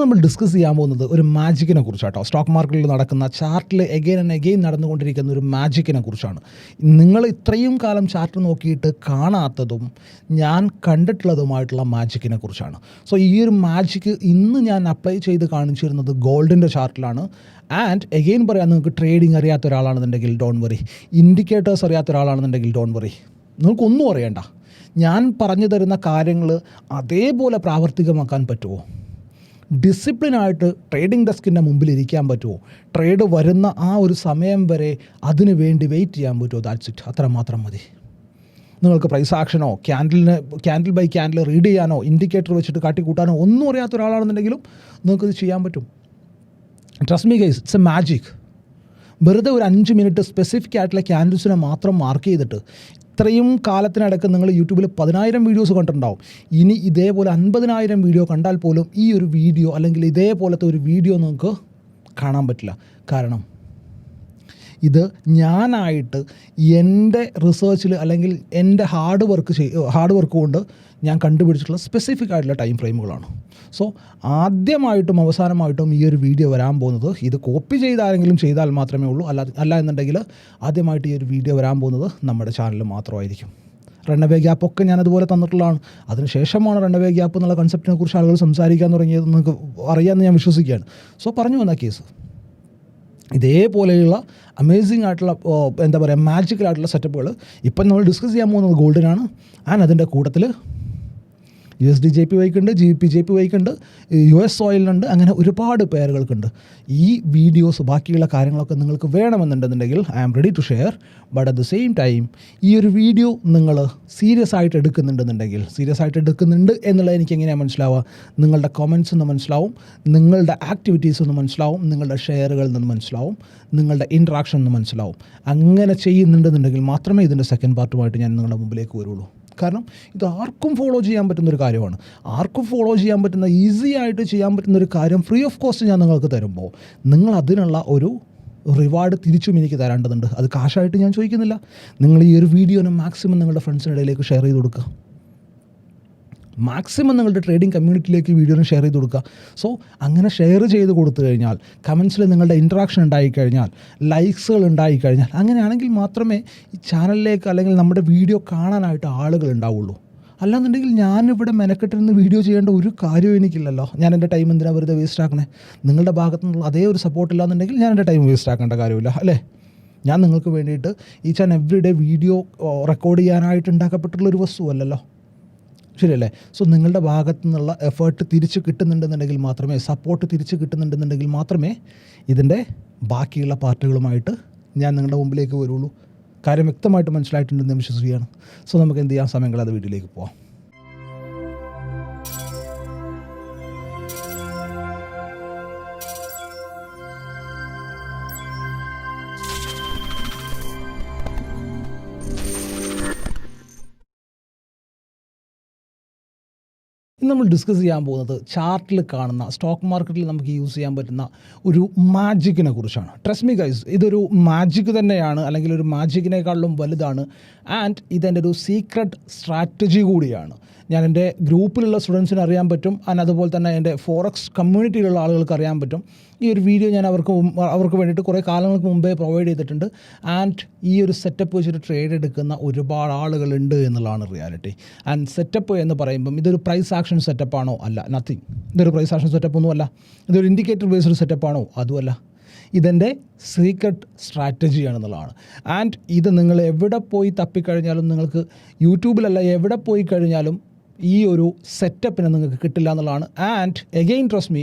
നമ്മൾ ഡിസ്കസ് ചെയ്യാൻ പോകുന്നത് ഒരു മാജിക്കിനെ കുറിച്ചാട്ടോ. സ്റ്റോക്ക് മാർക്കറ്റിൽ നടക്കുന്ന ചാർട്ടിൽ എഗെയിൻ ആൻഡ് എഗെയിൻ നടന്നുകൊണ്ടിരിക്കുന്ന ഒരു മാജിക്കിനെ കുറിച്ചാണ്. നിങ്ങൾ ഇത്രയും കാലം ചാർട്ട് നോക്കിയിട്ട് കാണാത്തതും ഞാൻ കണ്ടിട്ടുള്ളതുമായിട്ടുള്ള മാജിക്കിനെ കുറിച്ചാണ്. സോ ഈ ഒരു മാജിക്ക് ഇന്ന് ഞാൻ അപ്ലൈ ചെയ്ത് കാണിച്ചിരുന്നത് ഗോൾഡിൻ്റെ ചാർട്ടിലാണ്. ആൻഡ് എഗെയിൻ പറയാം, നിങ്ങൾക്ക് ട്രേഡിംഗ് അറിയാത്ത ഒരാളാണെന്നുണ്ടെങ്കിൽ ഡോൺ വറി, ഇൻഡിക്കേറ്റേഴ്സ് അറിയാത്ത ഒരാളാണെന്നുണ്ടെങ്കിൽ ഡോൺ വറി, നിങ്ങൾക്കൊന്നും അറിയണ്ട. ഞാൻ പറഞ്ഞു തരുന്ന കാര്യങ്ങൾ അതേപോലെ പ്രാവർത്തികമാക്കാൻ പറ്റുമോ? ഡിസിപ്ലിനായിട്ട് ട്രേഡിംഗ് ഡെസ്കിൻ്റെ മുമ്പിൽ ഇരിക്കാൻ പറ്റുമോ? ട്രേഡ് വരുന്ന ആ ഒരു സമയം വരെ അതിന് വേണ്ടി വെയിറ്റ് ചെയ്യാൻ പറ്റുമോ? That's it. അത്ര മാത്രം മതി. നിങ്ങൾക്ക് പ്രൈസ് ആക്ഷനോ ക്യാൻഡിൽ ബൈ ക്യാൻഡിൽ റീഡ് ചെയ്യാനോ ഇൻഡിക്കേറ്റർ വെച്ചിട്ട് കാട്ടിക്കൂട്ടാനോ ഒന്നും അറിയാത്ത ഒരാളാണെന്നുണ്ടെങ്കിലും നിങ്ങൾക്കിത് ചെയ്യാൻ പറ്റും. Trust me guys, it's a magic. വെറുതെ ഒരു 5 മിനിറ്റ് സ്പെസിഫിക് ആയിട്ടുള്ള ക്യാൻഡിൽസിനെ മാത്രം മാർക്ക് ചെയ്തിട്ട് ഇത്രയും കാലത്തിനടക്ക് നിങ്ങൾ യൂട്യൂബിൽ 10,000 വീഡിയോസ് കണ്ടിട്ടുണ്ടാവും. ഇനി ഇതേപോലെ 50,000 വീഡിയോ കണ്ടാൽ പോലും ഈ ഒരു വീഡിയോ അല്ലെങ്കിൽ ഇതേപോലത്തെ ഒരു വീഡിയോ നിങ്ങൾക്ക് കാണാൻ പറ്റില്ല. കാരണം ഇത് ഞാനായിട്ട് എൻ്റെ റിസർച്ചിൽ അല്ലെങ്കിൽ എൻ്റെ ഹാർഡ് വർക്ക് കൊണ്ട് ഞാൻ കണ്ടുപിടിച്ചിട്ടുള്ള സ്പെസിഫിക് ആയിട്ടുള്ള ടൈം ഫ്രെയിമുകളാണ്. സോ ആദ്യമായിട്ടും അവസാനമായിട്ടും ഈ ഒരു വീഡിയോ വരാൻ പോകുന്നത്, ഇത് കോപ്പി ആരെങ്കിലും ചെയ്താൽ മാത്രമേ ഉള്ളൂ. അല്ല എന്നുണ്ടെങ്കിൽ ആദ്യമായിട്ട് ഈ ഒരു വീഡിയോ വരാൻ പോകുന്നത് നമ്മുടെ ചാനലിൽ മാത്രമായിരിക്കും. റണ്ണവേ ഗ്യാപ്പൊക്കെ ഞാനതുപോലെ തന്നിട്ടുള്ളതാണ്. അതിനുശേഷമാണ് റണ്ണവേ ഗ്യാപ്പ് എന്നുള്ള കൺസെപ്റ്റിനെ കുറിച്ച് ആളുകൾ സംസാരിക്കാൻ തുടങ്ങിയത്. നിങ്ങൾക്ക് അറിയാമെന്ന് ഞാൻ വിശ്വസിക്കുകയാണ്. സോ പറഞ്ഞു വന്ന കേസ് ഇതേപോലെയുള്ള അമേസിംഗ് ആയിട്ടുള്ള എന്താ പറയുക, മാജിക്കലായിട്ടുള്ള സെറ്റപ്പുകൾ ഇപ്പം നമ്മൾ ഡിസ്കസ് ചെയ്യാൻ പോകുന്നത് ഗോൾഡിനാണ്. ആൻഡ് അതിൻ്റെ കൂട്ടത്തിൽ USD JPY ഉണ്ട്, GBP JPY ഉണ്ട്, US ഓയിലുണ്ട്, അങ്ങനെ ഒരുപാട് പേരുകൾക്കുണ്ട്. ഈ വീഡിയോസ് ബാക്കിയുള്ള കാര്യങ്ങളൊക്കെ നിങ്ങൾക്ക് വേണമെന്നുണ്ടെന്നുണ്ടെങ്കിൽ I am ready to share. But at the same time ഈ ഒരു വീഡിയോ നിങ്ങൾ സീരിയസ് ആയിട്ട് എടുക്കുന്നുണ്ട് എന്നുള്ളത് എനിക്ക് എങ്ങനെയാണ് മനസ്സിലാവുക? നിങ്ങളുടെ കമൻസ് നിന്ന് മനസ്സിലാവും, നിങ്ങളുടെ ആക്ടിവിറ്റീസ് നിന്ന് മനസ്സിലാവും, നിങ്ങളുടെ ഷെയറുകളിൽ നിന്ന് മനസ്സിലാവും, നിങ്ങളുടെ ഇൻട്രാക്ഷൻ നിന്ന് മനസ്സിലാവും. അങ്ങനെ ചെയ്യുന്നുണ്ടെന്നുണ്ടെങ്കിൽ മാത്രമേ ഇതിൻ്റെ സെക്കൻഡ് പാർട്ടുമായിട്ട് ഞാൻ നിങ്ങളുടെ മുമ്പിലേക്ക് വരുള്ളൂ. കാരണം ഇത് ആർക്കും ഫോളോ ചെയ്യാൻ പറ്റുന്നൊരു കാര്യമാണ്. ആർക്കും ഫോളോ ചെയ്യാൻ പറ്റുന്ന, ഈസി ആയിട്ട് ചെയ്യാൻ പറ്റുന്നൊരു കാര്യം ഫ്രീ ഓഫ് കോസ്റ്റ് ഞാൻ നിങ്ങൾക്ക് തരുമ്പോൾ നിങ്ങൾ അതിനുള്ള ഒരു റിവാർഡ് തിരിച്ചും എനിക്ക് തരേണ്ടതുണ്ട്. അത് കാശായിട്ട് ഞാൻ ചോദിക്കുന്നില്ല. നിങ്ങൾ ഈ ഒരു വീഡിയോനെ മാക്സിമം നിങ്ങളുടെ ഫ്രണ്ട്സിനിടയിലേക്ക് ഷെയർ ചെയ്ത് കൊടുക്കുക. മാക്സിമം നിങ്ങളുടെ ട്രേഡിംഗ് കമ്മ്യൂണിറ്റിയിലേക്ക് വീഡിയോനെ ഷെയർ ചെയ്ത് കൊടുക്കുക. സോ അങ്ങനെ ഷെയർ ചെയ്ത് കൊടുത്തു കഴിഞ്ഞാൽ, കമൻസിൽ നിങ്ങളുടെ ഇൻട്രാക്ഷൻ ഉണ്ടായിക്കഴിഞ്ഞാൽ, ലൈക്സുകൾ ഉണ്ടായിക്കഴിഞ്ഞാൽ, അങ്ങനെയാണെങ്കിൽ മാത്രമേ ഈ ചാനലിലേക്ക് അല്ലെങ്കിൽ നമ്മുടെ വീഡിയോ കാണാനായിട്ട് ആളുകൾ ഉണ്ടാവുള്ളൂ. അല്ലാന്നുണ്ടെങ്കിൽ ഞാനിവിടെ മെനക്കെട്ടിരുന്ന് വീഡിയോ ചെയ്യേണ്ട ഒരു കാര്യവും എനിക്കില്ലല്ലോ. ഞാൻ എൻ്റെ ടൈം എന്തിനാണ് വെറുതെ വേസ്റ്റ് ആക്കണേ? നിങ്ങളുടെ ഭാഗത്തു നിന്നുള്ള അതേ ഒരു സപ്പോർട്ട് ഇല്ലാന്നുണ്ടെങ്കിൽ ഞാൻ എൻ്റെ ടൈം വേസ്റ്റ് ആക്കേണ്ട കാര്യമില്ല, അല്ലേ? ഞാൻ നിങ്ങൾക്ക് വേണ്ടിയിട്ട് each and every day video record ചെയ്യാനായിട്ട് ഉണ്ടാക്കപ്പെട്ടുള്ളൊരു വസ്തുവല്ലല്ലോ, ശരിയല്ലേ? സോ നിങ്ങളുടെ ഭാഗത്തു നിന്നുള്ള എഫേർട്ട് തിരിച്ച് കിട്ടുന്നുണ്ടെന്നുണ്ടെങ്കിൽ മാത്രമേ, സപ്പോർട്ട് തിരിച്ച് കിട്ടുന്നുണ്ടെന്നുണ്ടെങ്കിൽ മാത്രമേ ഇതിൻ്റെ ബാക്കിയുള്ള പാർട്ടുകളുമായിട്ട് ഞാൻ നിങ്ങളുടെ മുമ്പിലേക്ക് വരുള്ളൂ. കാര്യം വ്യക്തമായിട്ട് മനസ്സിലായിട്ടുണ്ടെന്ന് വിശ്വസിക്കുകയാണ്. സോ നമുക്ക് എന്ത് ചെയ്യാൻ, സമയങ്ങൾ അത് വീഡിയോയിലേക്ക് പോകാം. നമ്മൾ ഡിസ്കസ് ചെയ്യാൻ പോകുന്നത് ചാർട്ടിൽ കാണുന്ന, സ്റ്റോക്ക് മാർക്കറ്റിൽ നമുക്ക് യൂസ് ചെയ്യാൻ പറ്റുന്ന ഒരു മാജിക്കിനെ കുറിച്ചാണ്. ട്രസ്റ്റ് മീ ഗൈസ്, ഇതൊരു മാജിക് തന്നെയാണ്, അല്ലെങ്കിൽ ഒരു മാജിക്കിനേക്കാളും വലുതാണ്. ആൻഡ് ഇതെൻ്റെ ഒരു സീക്രട്ട് സ്ട്രാറ്റജി കൂടിയാണ്. ഞാൻ എൻ്റെ ഗ്രൂപ്പിലുള്ള സ്റ്റുഡൻസിന് അറിയാൻ പറ്റും, ആൻഡ് അതുപോലെ തന്നെ എൻ്റെ ഫോറക്സ് കമ്മ്യൂണിറ്റിയിലുള്ള ആളുകൾക്ക് അറിയാൻ പറ്റും. ഈ ഒരു വീഡിയോ ഞാൻ അവർക്ക് വേണ്ടിയിട്ട് കുറേ കാലങ്ങൾക്ക് മുമ്പേ പ്രൊവൈഡ് ചെയ്തിട്ടുണ്ട്. ആൻഡ് ഈ ഒരു സെറ്റപ്പ് വെച്ചിട്ട് ട്രേഡ് എടുക്കുന്ന ഒരുപാട് ആളുകളുണ്ട് എന്നുള്ളതാണ് റിയാലിറ്റി. ആൻഡ് സെറ്റപ്പ് എന്ന് പറയുമ്പം ഇതൊരു പ്രൈസ് ആക്ഷൻ സെറ്റപ്പാണോ? അല്ല, നത്തിങ്. ഇതൊരു പ്രൈസ് ആക്ഷൻ സെറ്റപ്പൊന്നും അല്ല. ഇതൊരു ഇൻഡിക്കേറ്റർ ബേസ്ഡ് സെറ്റപ്പാണോ? അതുമല്ല. ഇതെൻ്റെ സീക്രട്ട് സ്ട്രാറ്റജിയാണെന്നുള്ളതാണ്. ആൻഡ് ഇത് നിങ്ങൾ എവിടെ പോയി തപ്പിക്കഴിഞ്ഞാലും, നിങ്ങൾക്ക് യൂട്യൂബിലല്ല എവിടെ പോയി കഴിഞ്ഞാലും ഈ ഒരു സെറ്റപ്പിനെ നിങ്ങൾക്ക് കിട്ടില്ല എന്നുള്ളതാണ്. ആൻഡ് എഗെയിൻ ട്രസ്റ്റ് മീ,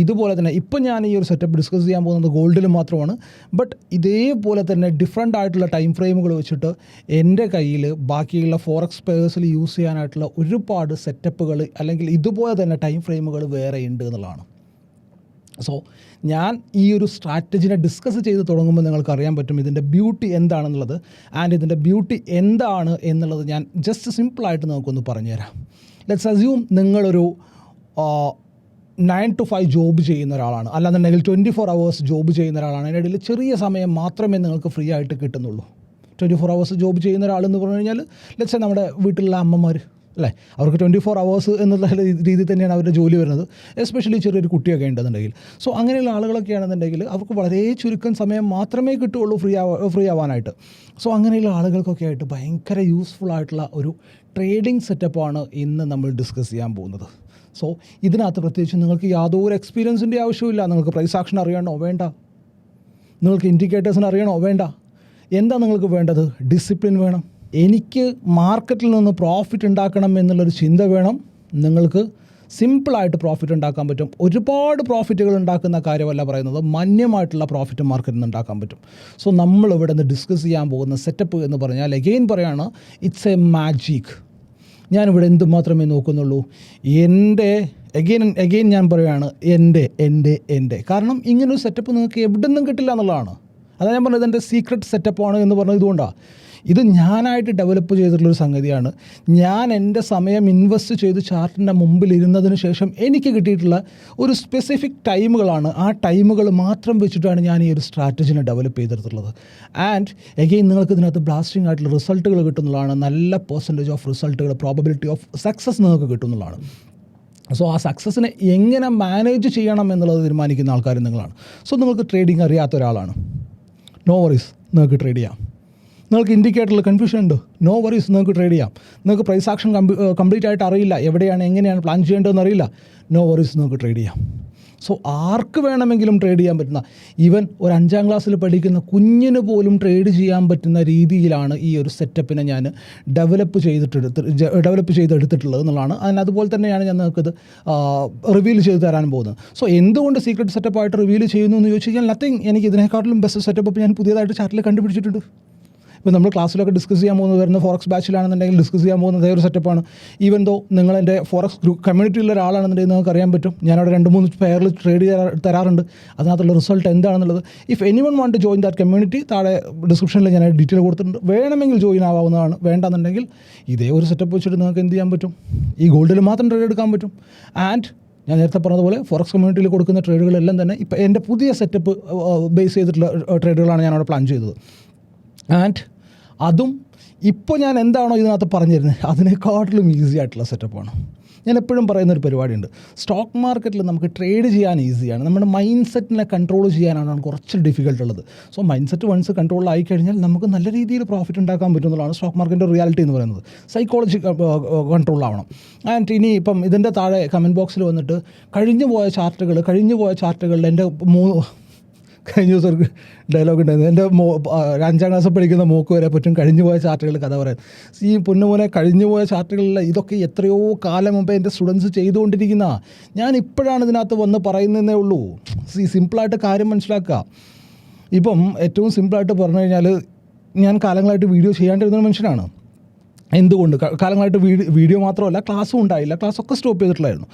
ഇതുപോലെ തന്നെ ഇപ്പം ഞാൻ ഈ ഒരു സെറ്റപ്പ് ഡിസ്കസ് ചെയ്യാൻ പോകുന്നത് ഗോൾഡിൽ മാത്രമാണ്. ബട്ട് ഇതേപോലെ തന്നെ ഡിഫറെൻ്റ് ആയിട്ടുള്ള ടൈം ഫ്രെയിമുകൾ വെച്ചിട്ട് എൻ്റെ കയ്യിൽ ബാക്കിയുള്ള ഫോറക്സ് പേഴ്സിൽ യൂസ് ചെയ്യാനായിട്ടുള്ള ഒരുപാട് സെറ്റപ്പുകൾ അല്ലെങ്കിൽ ഇതുപോലെ തന്നെ ടൈം ഫ്രെയിമുകൾ വേറെ ഉണ്ട് എന്നുള്ളതാണ്. സോ ഞാൻ ഈ ഒരു സ്ട്രാറ്റജിനെ ഡിസ്കസ് ചെയ്ത് തുടങ്ങുമ്പോൾ നിങ്ങൾക്ക് അറിയാൻ പറ്റും ഇതിൻ്റെ ബ്യൂട്ടി എന്താണെന്നുള്ളത്. ആൻഡ് ഇതിൻ്റെ ബ്യൂട്ടി എന്താണ് എന്നുള്ളത് ഞാൻ ജസ്റ്റ് സിമ്പിളായിട്ട് നമുക്കൊന്ന് പറഞ്ഞുതരാം. ലെറ്റ്സ് അസ്യൂം നിങ്ങളൊരു 9 to 5 ജോബ് ചെയ്യുന്ന ഒരാളാണ്, അല്ലാന്നുണ്ടെങ്കിൽ 24 hours ജോബ് ചെയ്യുന്ന ഒരാളാണ്. അതിൻ്റെ ഇടയിൽ ചെറിയ സമയം മാത്രമേ നിങ്ങൾക്ക് ഫ്രീ ആയിട്ട് കിട്ടുന്നുള്ളൂ. 24 hours ജോബ് ചെയ്യുന്ന ഒരാളെന്ന് പറഞ്ഞു കഴിഞ്ഞാൽ ലെറ്റ്സ് നമ്മുടെ വീട്ടിലുള്ള അമ്മമാർ, അല്ലേ? അവർക്ക് 24 hours എന്നുള്ള രീതിയിൽ തന്നെയാണ് അവരുടെ ജോലി വരുന്നത്, എസ്പെഷ്യലി ചെറിയൊരു കുട്ടിയൊക്കെ ഉണ്ടെന്നുണ്ടെങ്കിൽ. സോ അങ്ങനെയുള്ള ആളുകളൊക്കെ ആണെന്നുണ്ടെങ്കിൽ അവർക്ക് വളരെ ചുരുക്കം സമയം മാത്രമേ കിട്ടുകയുള്ളൂ ഫ്രീ ആവാനായിട്ട്. സോ അങ്ങനെയുള്ള ആളുകൾക്കൊക്കെ ആയിട്ട് ഭയങ്കര യൂസ്ഫുൾ ആയിട്ടുള്ള ഒരു ട്രേഡിംഗ് സെറ്റപ്പാണ് ഇന്ന് നമ്മൾ ഡിസ്കസ് ചെയ്യാൻ പോകുന്നത്. സോ ഇതിനകത്ത് പ്രത്യേകിച്ച് നിങ്ങൾക്ക് യാതൊരു എക്സ്പീരിയൻസിൻ്റെ ആവശ്യമില്ല. നിങ്ങൾക്ക് പ്രൈസ് ആക്ഷൻ അറിയണോ? വേണ്ട. നിങ്ങൾക്ക് ഇൻഡിക്കേറ്റേഴ്സിന് അറിയണോ? വേണ്ട. എന്താ നിങ്ങൾക്ക് വേണ്ടത്? ഡിസിപ്ലിൻ വേണം. എനിക്ക് മാർക്കറ്റിൽ നിന്ന് പ്രോഫിറ്റ് ഉണ്ടാക്കണം എന്നുള്ളൊരു ചിന്ത വേണം. നിങ്ങൾക്ക് സിമ്പിളായിട്ട് പ്രോഫിറ്റ് ഉണ്ടാക്കാൻ പറ്റും. ഒരുപാട് പ്രോഫിറ്റുകൾ ഉണ്ടാക്കുന്ന കാര്യമല്ല പറയുന്നത്, മാന്യമായിട്ടുള്ള പ്രോഫിറ്റ് മാർക്കറ്റിൽ നിന്ന് ഉണ്ടാക്കാൻ പറ്റും. സോ നമ്മളിവിടെ നിന്ന് ഡിസ്കസ് ചെയ്യാൻ പോകുന്ന സെറ്റപ്പ് എന്ന് പറഞ്ഞാൽ എഗെയിൻ പറയാണ്, ഇറ്റ്സ് എ മാജിക്. ഞാനിവിടെ എന്തുമാത്രമേ നോക്കുന്നുള്ളൂ, എഗെയിൻ ഞാൻ പറയുകയാണ് എൻ്റെ കാരണം ഇങ്ങനൊരു സെറ്റപ്പ് നിങ്ങൾക്ക് എവിടെ നിന്നും കിട്ടില്ല എന്നുള്ളതാണ്. അതാണ് ഞാൻ പറഞ്ഞത്, എൻ്റെ സീക്രട്ട് സെറ്റപ്പാണ് എന്ന് പറഞ്ഞത് ഇതുകൊണ്ടാണ്. ഇത് ഞാനായിട്ട് ഡെവലപ്പ് ചെയ്തിട്ടുള്ളൊരു സംഗതിയാണ്. ഞാൻ എൻ്റെ സമയം ഇൻവെസ്റ്റ് ചെയ്ത് ചാർട്ടിൻ്റെ മുമ്പിൽ ഇരുന്നതിന് ശേഷം എനിക്ക് കിട്ടിയിട്ടുള്ള ഒരു സ്പെസിഫിക് ടൈമുകളാണ്. ആ ടൈമുകൾ മാത്രം വെച്ചിട്ടാണ് ഞാൻ ഈ ഒരു സ്ട്രാറ്റജിനെ ഡെവലപ്പ് ചെയ്തിട്ടുള്ളത്. ആൻഡ് എഗെയിൻ നിങ്ങൾക്ക് ഇതിനകത്ത് ബ്ലാസ്റ്റിംഗ് ആയിട്ടുള്ള റിസൾട്ടുകൾ കിട്ടുന്നതാണ്. നല്ല പെർസെൻറ്റേജ് ഓഫ് റിസൾട്ടുകൾ, പ്രോബബിലിറ്റി ഓഫ് സക്സസ് നിങ്ങൾക്ക് കിട്ടുന്നതാണ്. സോ ആ സക്സസ്സിനെ എങ്ങനെ മാനേജ് ചെയ്യണം എന്നുള്ളത് തീരുമാനിക്കുന്ന ആൾക്കാർ നിങ്ങളാണ്. സോ നിങ്ങൾക്ക് ട്രേഡിംഗ് അറിയാത്ത ഒരാളാണ്, നോ വറീസ്, നിങ്ങൾക്ക് ട്രേഡ് ചെയ്യാം. നിങ്ങൾക്ക് ഇൻഡിക്കേറ്ററിൽ കൺഫ്യൂഷൻ ഉണ്ട്, നോ വറീസ്, നിങ്ങൾക്ക് ട്രേഡ് ചെയ്യാം. നിങ്ങൾക്ക് പ്രൈസ് ആക്ഷൻ കംപ്ലീറ്റ് ആയിട്ട് അറിയില്ല, എവിടെയാണ് എങ്ങനെയാണ് പ്ലാൻ ചെയ്യേണ്ടതെന്ന് അറിയില്ല, നോ വറീസ്, നിങ്ങൾക്ക് ട്രേഡ് ചെയ്യാം. സോ ആർക്ക് വേണമെങ്കിലും ട്രേഡ് ചെയ്യാൻ പറ്റുന്ന, ഈവൻ ഒരു 5ാം ക്ലാസ്സിൽ പഠിക്കുന്ന കുഞ്ഞിന് പോലും ട്രേഡ് ചെയ്യാൻ പറ്റുന്ന രീതിയിലാണ് ഈ ഒരു സെറ്റപ്പിനെ ഞാൻ ഡെവലപ്പ് ചെയ്തെടുത്തിട്ടുള്ളത് എന്നുള്ളതാണ്. അതുപോലെ തന്നെയാണ് ഞാൻ നിങ്ങൾക്കിത് റിവീൽ ചെയ്ത് തരാൻ പോകുന്നത്. സോ എന്തുകൊണ്ട് സീക്രട്ട് സെറ്റപ്പായിട്ട് റിവീൽ ചെയ്യുന്നു എന്ന് ചോദിച്ചു കഴിഞ്ഞാൽ നത്തിങ്, എനിക്ക് ഇതിനേക്കാട്ടിലും ബെസ്റ്റ് സെറ്റപ്പ് ഞാൻ പുതിയതായിട്ട് ചാർട്ടിൽ കണ്ടുപിടിച്ചിട്ടുണ്ട്. ഇപ്പോൾ നമ്മൾ ക്ലാസ്സിലൊക്കെ ഡിസ്കസ് ചെയ്യാൻ പോകുന്നത് വരുന്ന ഫോറക്സ് ബാച്ചിലാണെന്നുണ്ടെങ്കിൽ ഡിസ്കസ് ചെയ്യാൻ പോകുന്നത് ഒരു സെറ്റപ്പാണ്. ഈവൻ ദോ നിങ്ങൾ എൻ്റെ ഫോറക്സ് കമ്മ്യൂണിറ്റിയിലുള്ള ഒരാളാണെന്നുണ്ടെങ്കിൽ നിങ്ങൾക്ക് അറിയാൻ പറ്റും, ഞാനവിടെ 2-3 പെയറിൽ ട്രേഡ് തരാറുണ്ട്. അതിനകത്തുള്ള റിസൾട്ട് എന്താണെന്നുള്ളത്. If anyone want to join that community, താഴെ ഡിസ്ക്രിപ്ഷനിൽ ഞാൻ ഡീറ്റെയിൽ കൊടുത്തിട്ടുണ്ട്, വേണമെങ്കിൽ ജോയിൻ ആവാവുന്നതാണ്. വേണ്ടെന്നുണ്ടെങ്കിൽ ഇതേ ഒരു സെറ്റപ്പ് വെച്ചിട്ട് നിങ്ങൾക്ക് എന്ത് ചെയ്യാൻ പറ്റും, ഈ ഗോൾഡിൽ മാത്രം ട്രേഡ് എടുക്കാൻ പറ്റും. ആൻഡ് ഞാൻ നേരത്തെ പറഞ്ഞതുപോലെ ഫോറക്സ് കമ്മ്യൂണിറ്റിയിൽ കൊടുക്കുന്ന ട്രേഡുകളെല്ലാം തന്നെ ഇപ്പോൾ എൻ്റെ പുതിയ സെറ്റപ്പ് ബേസ് ചെയ്തിട്ടുള്ള ട്രേഡുകളാണ് ഞാനവിടെ പ്ലാൻ ചെയ്തത്. ആൻഡ് അതും ഇപ്പോൾ ഞാൻ എന്താണോ ഇതിനകത്ത് പറഞ്ഞു തരുന്നത് അതിനേക്കാട്ടിലും ഈസി ആയിട്ടുള്ള സെറ്റപ്പാണ്. ഞാൻ എപ്പോഴും പറയുന്നൊരു പരിപാടിയുണ്ട്, സ്റ്റോക്ക് മാർക്കറ്റിൽ നമുക്ക് ട്രേഡ് ചെയ്യാൻ ഈസിയാണ്, നമ്മുടെ മൈൻഡ് സെറ്റിനെ കൺട്രോൾ ചെയ്യാനാണ് കുറച്ച് ഡിഫിക്കൽട്ട് ഉള്ളത്. സോ മൈൻഡ് സെറ്റ് വൺസ് കൺട്രോളിലായി കഴിഞ്ഞാൽ നമുക്ക് നല്ല രീതിയിൽ പ്രോഫിറ്റ് ഉണ്ടാക്കാൻ പറ്റുന്നതാണ് സ്റ്റോക്ക് മാർക്കറ്റിൻ്റെ റിയാലിറ്റി എന്ന് പറയുന്നത്. സൈക്കോളജി കൺട്രോളാവണം. ആൻഡ് ഇനി ഇപ്പം ഇതിൻ്റെ താഴെ കമൻറ്റ് ബോക്സിൽ വന്നിട്ട് കഴിഞ്ഞു പോയ ചാർട്ടുകളിൽ എൻ്റെ കഴിഞ്ഞ ദിവസം ഒരു ഡയലോഗ് ഉണ്ടായിരുന്നു, എൻ്റെ 5ാം ക്ലാസ്സിൽ പഠിക്കുന്ന മോക്ക് വരെ പറ്റും കഴിഞ്ഞു പോയ ചാർട്ടുകൾ കഥ പറയാൻ. ഈ പൊന്നുമോനെ കഴിഞ്ഞു പോയ ചാർട്ടുകളിൽ ഇതൊക്കെ എത്രയോ കാലം മുമ്പേ എൻ്റെ സ്റ്റുഡൻസ് ചെയ്തുകൊണ്ടിരിക്കുന്ന, ഞാൻ ഇപ്പോഴാണ് ഇതിനകത്ത് വന്ന് പറയുന്നതേ ഉള്ളൂ. സിമ്പിളായിട്ട് കാര്യം മനസ്സിലാക്കുക. ഇപ്പം ഏറ്റവും സിമ്പിളായിട്ട് പറഞ്ഞു കഴിഞ്ഞാൽ, ഞാൻ കാലങ്ങളായിട്ട് വീഡിയോ ചെയ്യാണ്ടിരുന്ന മനുഷ്യനാണ്. എന്തുകൊണ്ട്? കാലങ്ങളായിട്ട് വീഡിയോ മാത്രമല്ല, ക്ലാസ്സും ഉണ്ടായില്ല, ക്ലാസ്സൊക്കെ സ്റ്റോപ്പ് ചെയ്തിട്ടുള്ളായിരുന്നു.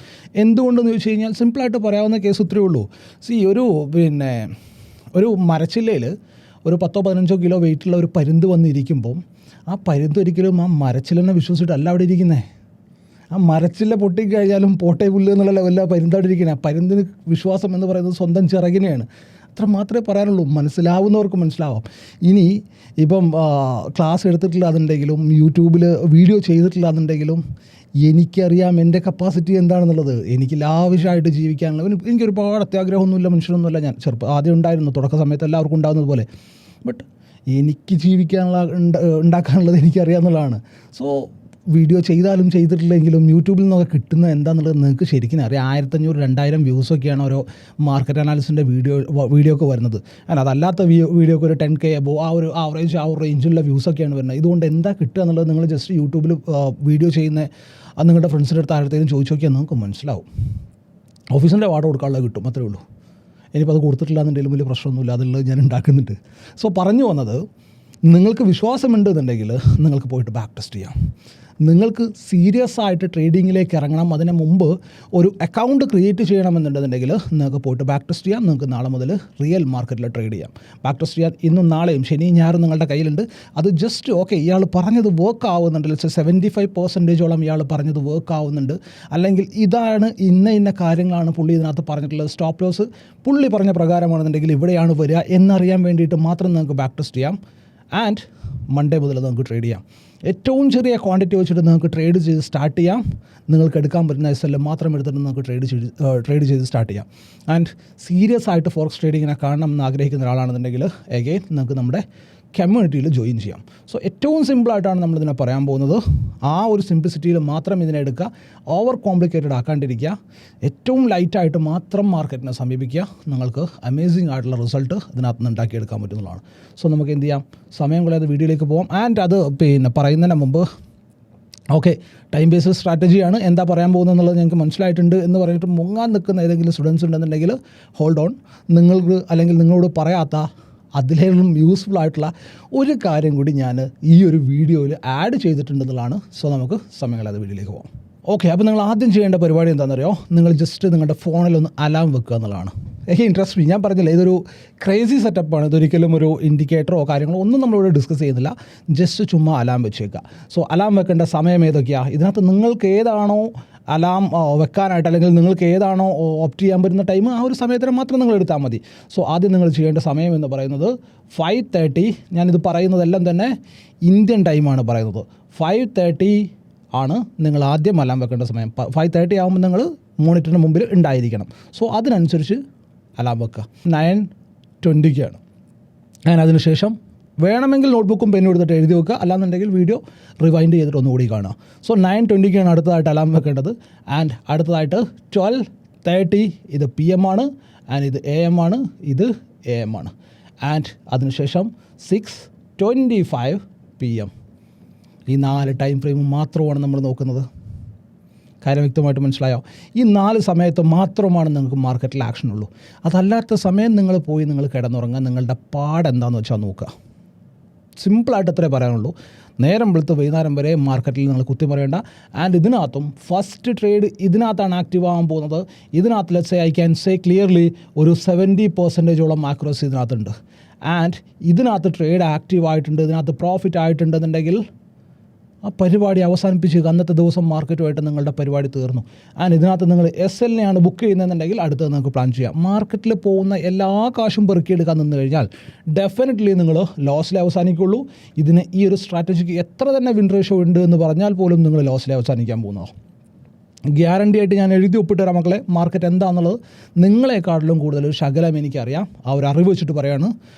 എന്തുകൊണ്ടെന്ന് ചോദിച്ചു കഴിഞ്ഞാൽ സിമ്പിളായിട്ട് പറയാവുന്ന കേസ് ഇത്രയേ ഉള്ളൂ. ഒരു മരച്ചില്ലയിൽ ഒരു 10-15 കിലോ വെയിറ്റുള്ള ഒരു പരുന്ത് വന്നിരിക്കുമ്പോൾ ആ പരുന്ത് ഒരിക്കലും ആ മരച്ചില്ലെന്നെ വിശ്വസിച്ചിട്ടല്ല അവിടെ ഇരിക്കുന്നത്. ആ മരച്ചില്ല പൊട്ടിക്കഴിഞ്ഞാലും പോട്ടെ പുല്ല് എന്നുള്ള ലെവലിൽ പരുന്തവിടെ ഇരിക്കുന്നത്. പരുന്തിന് വിശ്വാസം എന്ന് പറയുന്നത് സ്വന്തം ചിറകിനെയാണ്. അത്ര മാത്രമേ പറയാനുള്ളൂ, മനസ്സിലാവുന്നവർക്ക് മനസ്സിലാവാം. ഇനി ഇപ്പം ക്ലാസ് എടുത്തിട്ടില്ലാന്നുണ്ടെങ്കിലും യൂട്യൂബിൽ വീഡിയോ ചെയ്തിട്ടില്ലാന്നുണ്ടെങ്കിലും എനിക്കറിയാം എൻ്റെ കപ്പാസിറ്റി എന്താണെന്നുള്ളത്. എനിക്ക് ലാവിഷായിട്ട് ജീവിക്കാനുള്ള, എനിക്ക് ഒരുപാട് അത്യാഗ്രഹമൊന്നുമില്ല, മനുഷ്യനൊന്നുമില്ല. ഞാൻ ആദ്യം ഉണ്ടായിരുന്നു, തുടക്ക സമയത്ത് എല്ലാവർക്കും ഉണ്ടാകുന്നത് പോലെ. ബട്ട് എനിക്ക് ജീവിക്കാനുള്ള ഉണ്ടാക്കാനുള്ളത് എനിക്കറിയാമെന്നുള്ളതാണ്. സോ വീഡിയോ ചെയ്താലും ചെയ്തിട്ടില്ലെങ്കിലും യൂട്യൂബിൽ നിന്നൊക്കെ കിട്ടുന്നത് എന്താണെന്നുള്ളത് നിങ്ങൾക്ക് ശരിക്കും അറിയാം. 1500-2000 വ്യൂസൊക്കെയാണ് ഓരോ മാർക്കറ്റ് അനാലിസിൻ്റെ വീഡിയോ ഒക്കെ വരുന്നത്. അതല്ലാത്ത വീഡിയോക്ക് ഒരു 10K അബോ ആ ഒരു ആവറേജ് റേഞ്ചിലുള്ള വ്യൂസൊക്കെയാണ് വരുന്നത്. ഇതുകൊണ്ട് എന്താ കിട്ടുക എന്നുള്ളത് നിങ്ങൾ ജസ്റ്റ് യൂട്യൂബിൽ വീഡിയോ ചെയ്യുന്ന നിങ്ങളുടെ ഫ്രണ്ട്സിൻ്റെ അടുത്ത് ആരുടെയും ചോദിച്ചു നോക്കിയാൽ നിങ്ങൾക്ക് മനസ്സിലാവും. ഓഫീസിൻ്റെ വാടക കൊടുക്കാനുള്ളത് കിട്ടും, അത്രേ ഉള്ളൂ. ഇനിയിപ്പോൾ അത് കൊടുത്തിട്ടില്ല എന്നുണ്ടെങ്കിലും വലിയ പ്രശ്നമൊന്നുമില്ല, അതുള്ളത് ഞാൻ ഉണ്ടാക്കുന്നുണ്ട്. സോ പറഞ്ഞു വന്നത്, നിങ്ങൾക്ക് വിശ്വാസമുണ്ടെന്നുണ്ടെങ്കിൽ നിങ്ങൾക്ക് പോയിട്ട് ബാക്ക് ടെസ്റ്റ് ചെയ്യാം. നിങ്ങൾക്ക് സീരിയസ് ആയിട്ട് ട്രേഡിങ്ങിലേക്ക് ഇറങ്ങണം, അതിന് മുമ്പ് ഒരു അക്കൗണ്ട് ക്രിയേറ്റ് ചെയ്യണമെന്നുണ്ടെന്നുണ്ടെങ്കിൽ നിങ്ങൾക്ക് പോയിട്ട് ബാക്ക് ടെസ്റ്റ് ചെയ്യാം. നിങ്ങൾക്ക് നാളെ മുതൽ റിയൽ മാർക്കറ്റിൽ ട്രേഡ് ചെയ്യാം. ബാക്ക് ടെസ്റ്റ് ചെയ്യാൻ ഇന്നും നാളെയും ശനിയും ഞായറും നിങ്ങളുടെ കയ്യിലുണ്ട്. അത് ജസ്റ്റ് ഓക്കെ, ഇയാൾ പറഞ്ഞത് വർക്ക് ആവുന്നുണ്ട്, 75% ഇയാൾ പറഞ്ഞത് വർക്ക് ആവുന്നുണ്ട്, അല്ലെങ്കിൽ ഇതാണ് ഇന്ന കാര്യങ്ങളാണ് പുള്ളി ഇതിനകത്ത് പറഞ്ഞിട്ടുള്ളത്, സ്റ്റോപ്പ് ലോസ് പുള്ളി പറഞ്ഞ പ്രകാരമാണെന്നുണ്ടെങ്കിൽ ഇവിടെയാണ് വരിക എന്നറിയാൻ വേണ്ടിയിട്ട് മാത്രം നിങ്ങൾക്ക് ബാക്ക് ടെസ്റ്റ് ചെയ്യാം. ആൻഡ് മൺഡേ മുതൽ നമുക്ക് ട്രേഡ് ചെയ്യാം. ഏറ്റവും ചെറിയ ക്വാണ്ടിറ്റി വെച്ചിട്ട് നിങ്ങൾക്ക് ട്രേഡ് ചെയ്ത് സ്റ്റാർട്ട് ചെയ്യാം. നിങ്ങൾക്ക് എടുക്കാൻ പറ്റുന്ന SL മാത്രം എടുത്തിട്ട് നിങ്ങൾക്ക് ട്രേഡ് ചെയ്ത് സ്റ്റാർട്ട് ചെയ്യാം. ആൻഡ് സീരിയസ് ആയിട്ട് ഫോറക്സ് ട്രേഡിങ്ങിനെ കാണണം എന്ന് ആഗ്രഹിക്കുന്ന ഒരാളാണെന്നുണ്ടെങ്കിൽ എഗെയിൻ നിങ്ങൾക്ക് നമ്മുടെ കമ്മ്യൂണിറ്റിയിൽ ജോയിൻ ചെയ്യാം. സോ ഏറ്റവും സിമ്പിളായിട്ടാണ് നമ്മളിതിനെ പറയാൻ പോകുന്നത്. ആ ഒരു സിംപ്ലിസിറ്റിയിൽ മാത്രം ഇതിനെ എടുക്കുക, ഓവർ കോംപ്ലിക്കേറ്റഡ് ആക്കാണ്ടിരിക്കുക, ഏറ്റവും ലൈറ്റായിട്ട് മാത്രം മാർക്കറ്റിനെ സമീപിക്കുക. നിങ്ങൾക്ക് അമേസിംഗ് ആയിട്ടുള്ള റിസൾട്ട് ഇതിനകത്ത് നിന്ന് ഉണ്ടാക്കിയെടുക്കാൻ പറ്റുന്നതാണ്. സോ നമുക്ക് എന്ത് ചെയ്യാം, സമയം കളയാതെ വീഡിയോയിലേക്ക് പോകാം. ആൻഡ് അത് പറയുന്നതിന് മുമ്പ് ടൈം ബേസ്ഡ് സ്ട്രാറ്റജിയാണ്, എന്താ പറയാൻ പോകുന്നത് എന്നുള്ളത് ഞങ്ങൾക്ക് മനസ്സിലായിട്ടുണ്ട് എന്ന് പറഞ്ഞിട്ട് മുങ്ങാൻ നിൽക്കുന്ന ഏതെങ്കിലും സ്റ്റുഡൻസ് ഉണ്ടെന്നുണ്ടെങ്കിൽ ഹോൾഡ് ഓൺ. നിങ്ങൾക്ക് അല്ലെങ്കിൽ നിങ്ങളോട് പറയാത്ത അതിലേലും യൂസ്ഫുൾ ആയിട്ടുള്ള ഒരു കാര്യം കൂടി ഞാൻ ഈ ഒരു വീഡിയോയിൽ ആഡ് ചെയ്തിട്ടുണ്ടെന്നുള്ളതാണ്. സോ നമുക്ക് സമയം കളയാതെ വീഡിയോയിലേക്ക് പോകാം. അപ്പോൾ നിങ്ങൾ ആദ്യം ചെയ്യേണ്ട പരിപാടി എന്താണെന്നറിയോ, നിങ്ങൾ ജസ്റ്റ് നിങ്ങളുടെ ഫോണിലൊന്ന് അലാം വെക്കുക എന്നുള്ളതാണ്. ഇൻട്രസ്റ്റ് ഞാൻ പറഞ്ഞില്ല, ഇതൊരു ക്രേസി സെറ്റപ്പാണ്. ഇതൊരിക്കലും ഒരു ഇൻഡിക്കേറ്ററോ കാര്യങ്ങളോ ഒന്നും നമ്മളിവിടെ ഡിസ്കസ് ചെയ്യുന്നില്ല. ജസ്റ്റ് ചുമ്മാ അലാം വെച്ചേക്കുക. സോ അലാം വെക്കേണ്ട സമയം ഏതൊക്കെയാണ്, ഇതിനകത്ത് നിങ്ങൾക്ക് ഏതാണോ അലാം വെക്കാനായിട്ട് അല്ലെങ്കിൽ നിങ്ങൾക്ക് ഏതാണോ ഓപ്റ്റ് ചെയ്യാൻ പറ്റുന്ന ടൈം ആ ഒരു സമയത്തിന് മാത്രം നിങ്ങൾ എടുത്താൽ മതി. സോ ആദ്യം നിങ്ങൾ ചെയ്യേണ്ട സമയം എന്ന് പറയുന്നത് 5:30. ഞാനിത് പറയുന്നതെല്ലാം തന്നെ ഇന്ത്യൻ ടൈമാണ് പറയുന്നത്. 5:30 ആണ് നിങ്ങൾ ആദ്യം അലാം വെക്കേണ്ട സമയം. 5:30 ആകുമ്പോൾ നിങ്ങൾ മോണിറ്ററിന് മുമ്പിൽ ഉണ്ടായിരിക്കണം. സോ അതിനനുസരിച്ച് അലാം വെക്കുക. 9:20 ഞാൻ അതിനുശേഷം വേണമെങ്കിൽ നോട്ട്ബുക്കും പെന്നും എടുത്തിട്ട് എഴുതി വെക്കുക, അല്ലാന്നുണ്ടെങ്കിൽ വീഡിയോ റിവൈൻഡ് ചെയ്തിട്ട് ഒന്നുകൂടി കാണുക. സോ 9:20 അടുത്തതായിട്ട് അലാം വെക്കേണ്ടത്. ആൻഡ് അടുത്തതായിട്ട് 12:30 ഇത് PM ആണ്, ആൻഡ് ഇത് AM ആണ്, ഇത് AM ആണ്. ആൻഡ് അതിനുശേഷം 6:25 PM. ഈ 4 ടൈം ഫ്രെയിം മാത്രമാണ് നമ്മൾ നോക്കുന്നത്. കാര്യം വ്യക്തമായിട്ട് മനസ്സിലായോ? ഈ 4 സമയത്ത് മാത്രമാണ് നിങ്ങൾക്ക് മാർക്കറ്റിൽ ആക്ഷൻ ഉള്ളൂ. അതല്ലാത്ത സമയം നിങ്ങൾ പോയി നിങ്ങൾ കിടന്നുറങ്ങുക, നിങ്ങളുടെ പാടെന്താണെന്ന് വെച്ചാൽ നോക്കുക. സിമ്പിളായിട്ട് അത്രേ പറയാനുള്ളൂ. നേരം വെളുത്ത് വൈകുന്നേരം വരെ മാർക്കറ്റിൽ നിങ്ങൾ കുത്തിമറിയേണ്ട. ആൻഡ് ഇതിനകത്തും ഫസ്റ്റ് ട്രേഡ് ഇതിനകത്താണ് ആക്റ്റീവ് ആകാൻ പോകുന്നത്. ഇതിനകത്ത് let's say I can say clearly ഒരു 70% ആക്യുറസി ഇതിനകത്തുണ്ട്. ആൻഡ് ഇതിനകത്ത് ട്രേഡ് ആക്റ്റീവ് ആയിട്ടുണ്ട്, ഇതിനകത്ത് പ്രോഫിറ്റ് ആയിട്ടുണ്ടെന്നുണ്ടെങ്കിൽ ആ പരിപാടി അവസാനിപ്പിച്ച് അന്നത്തെ ദിവസം മാർക്കറ്റുമായിട്ട് നിങ്ങളുടെ പരിപാടി തീർന്നു. ആൻഡ് ഇതിനകത്ത് നിങ്ങൾ SLനെയാണ് ബുക്ക് ചെയ്യുന്നതെന്നുണ്ടെങ്കിൽ അടുത്തത് നിങ്ങൾക്ക് പ്ലാൻ ചെയ്യാം. മാർക്കറ്റിൽ പോകുന്ന എല്ലാ കാശും പെറുക്കിയെടുക്കാൻ നിന്ന് കഴിഞ്ഞാൽ ഡെഫിനറ്റ്ലി നിങ്ങൾ ലോസിലെ അവസാനിക്കുള്ളൂ. ഇതിന് ഈ ഒരു സ്ട്രാറ്റജിക്ക് എത്ര തന്നെ വിൻ റേഷ്യോ ഉണ്ട് എന്ന് പറഞ്ഞാൽ പോലും നിങ്ങൾ ലോസിലെ അവസാനിക്കാൻ പോകുന്നതാണ്. ഗ്യാരണ്ടി ആയിട്ട് ഞാൻ എഴുതി ഒപ്പിട്ട് തരാം മക്കളെ. മാർക്കറ്റ് എന്താണെന്നുള്ളത് നിങ്ങളെക്കാട്ടിലും കൂടുതൽ ശകലം എനിക്കറിയാം. ആ ഒരു അറിവ് വെച്ചിട്ട് പറയാണ്.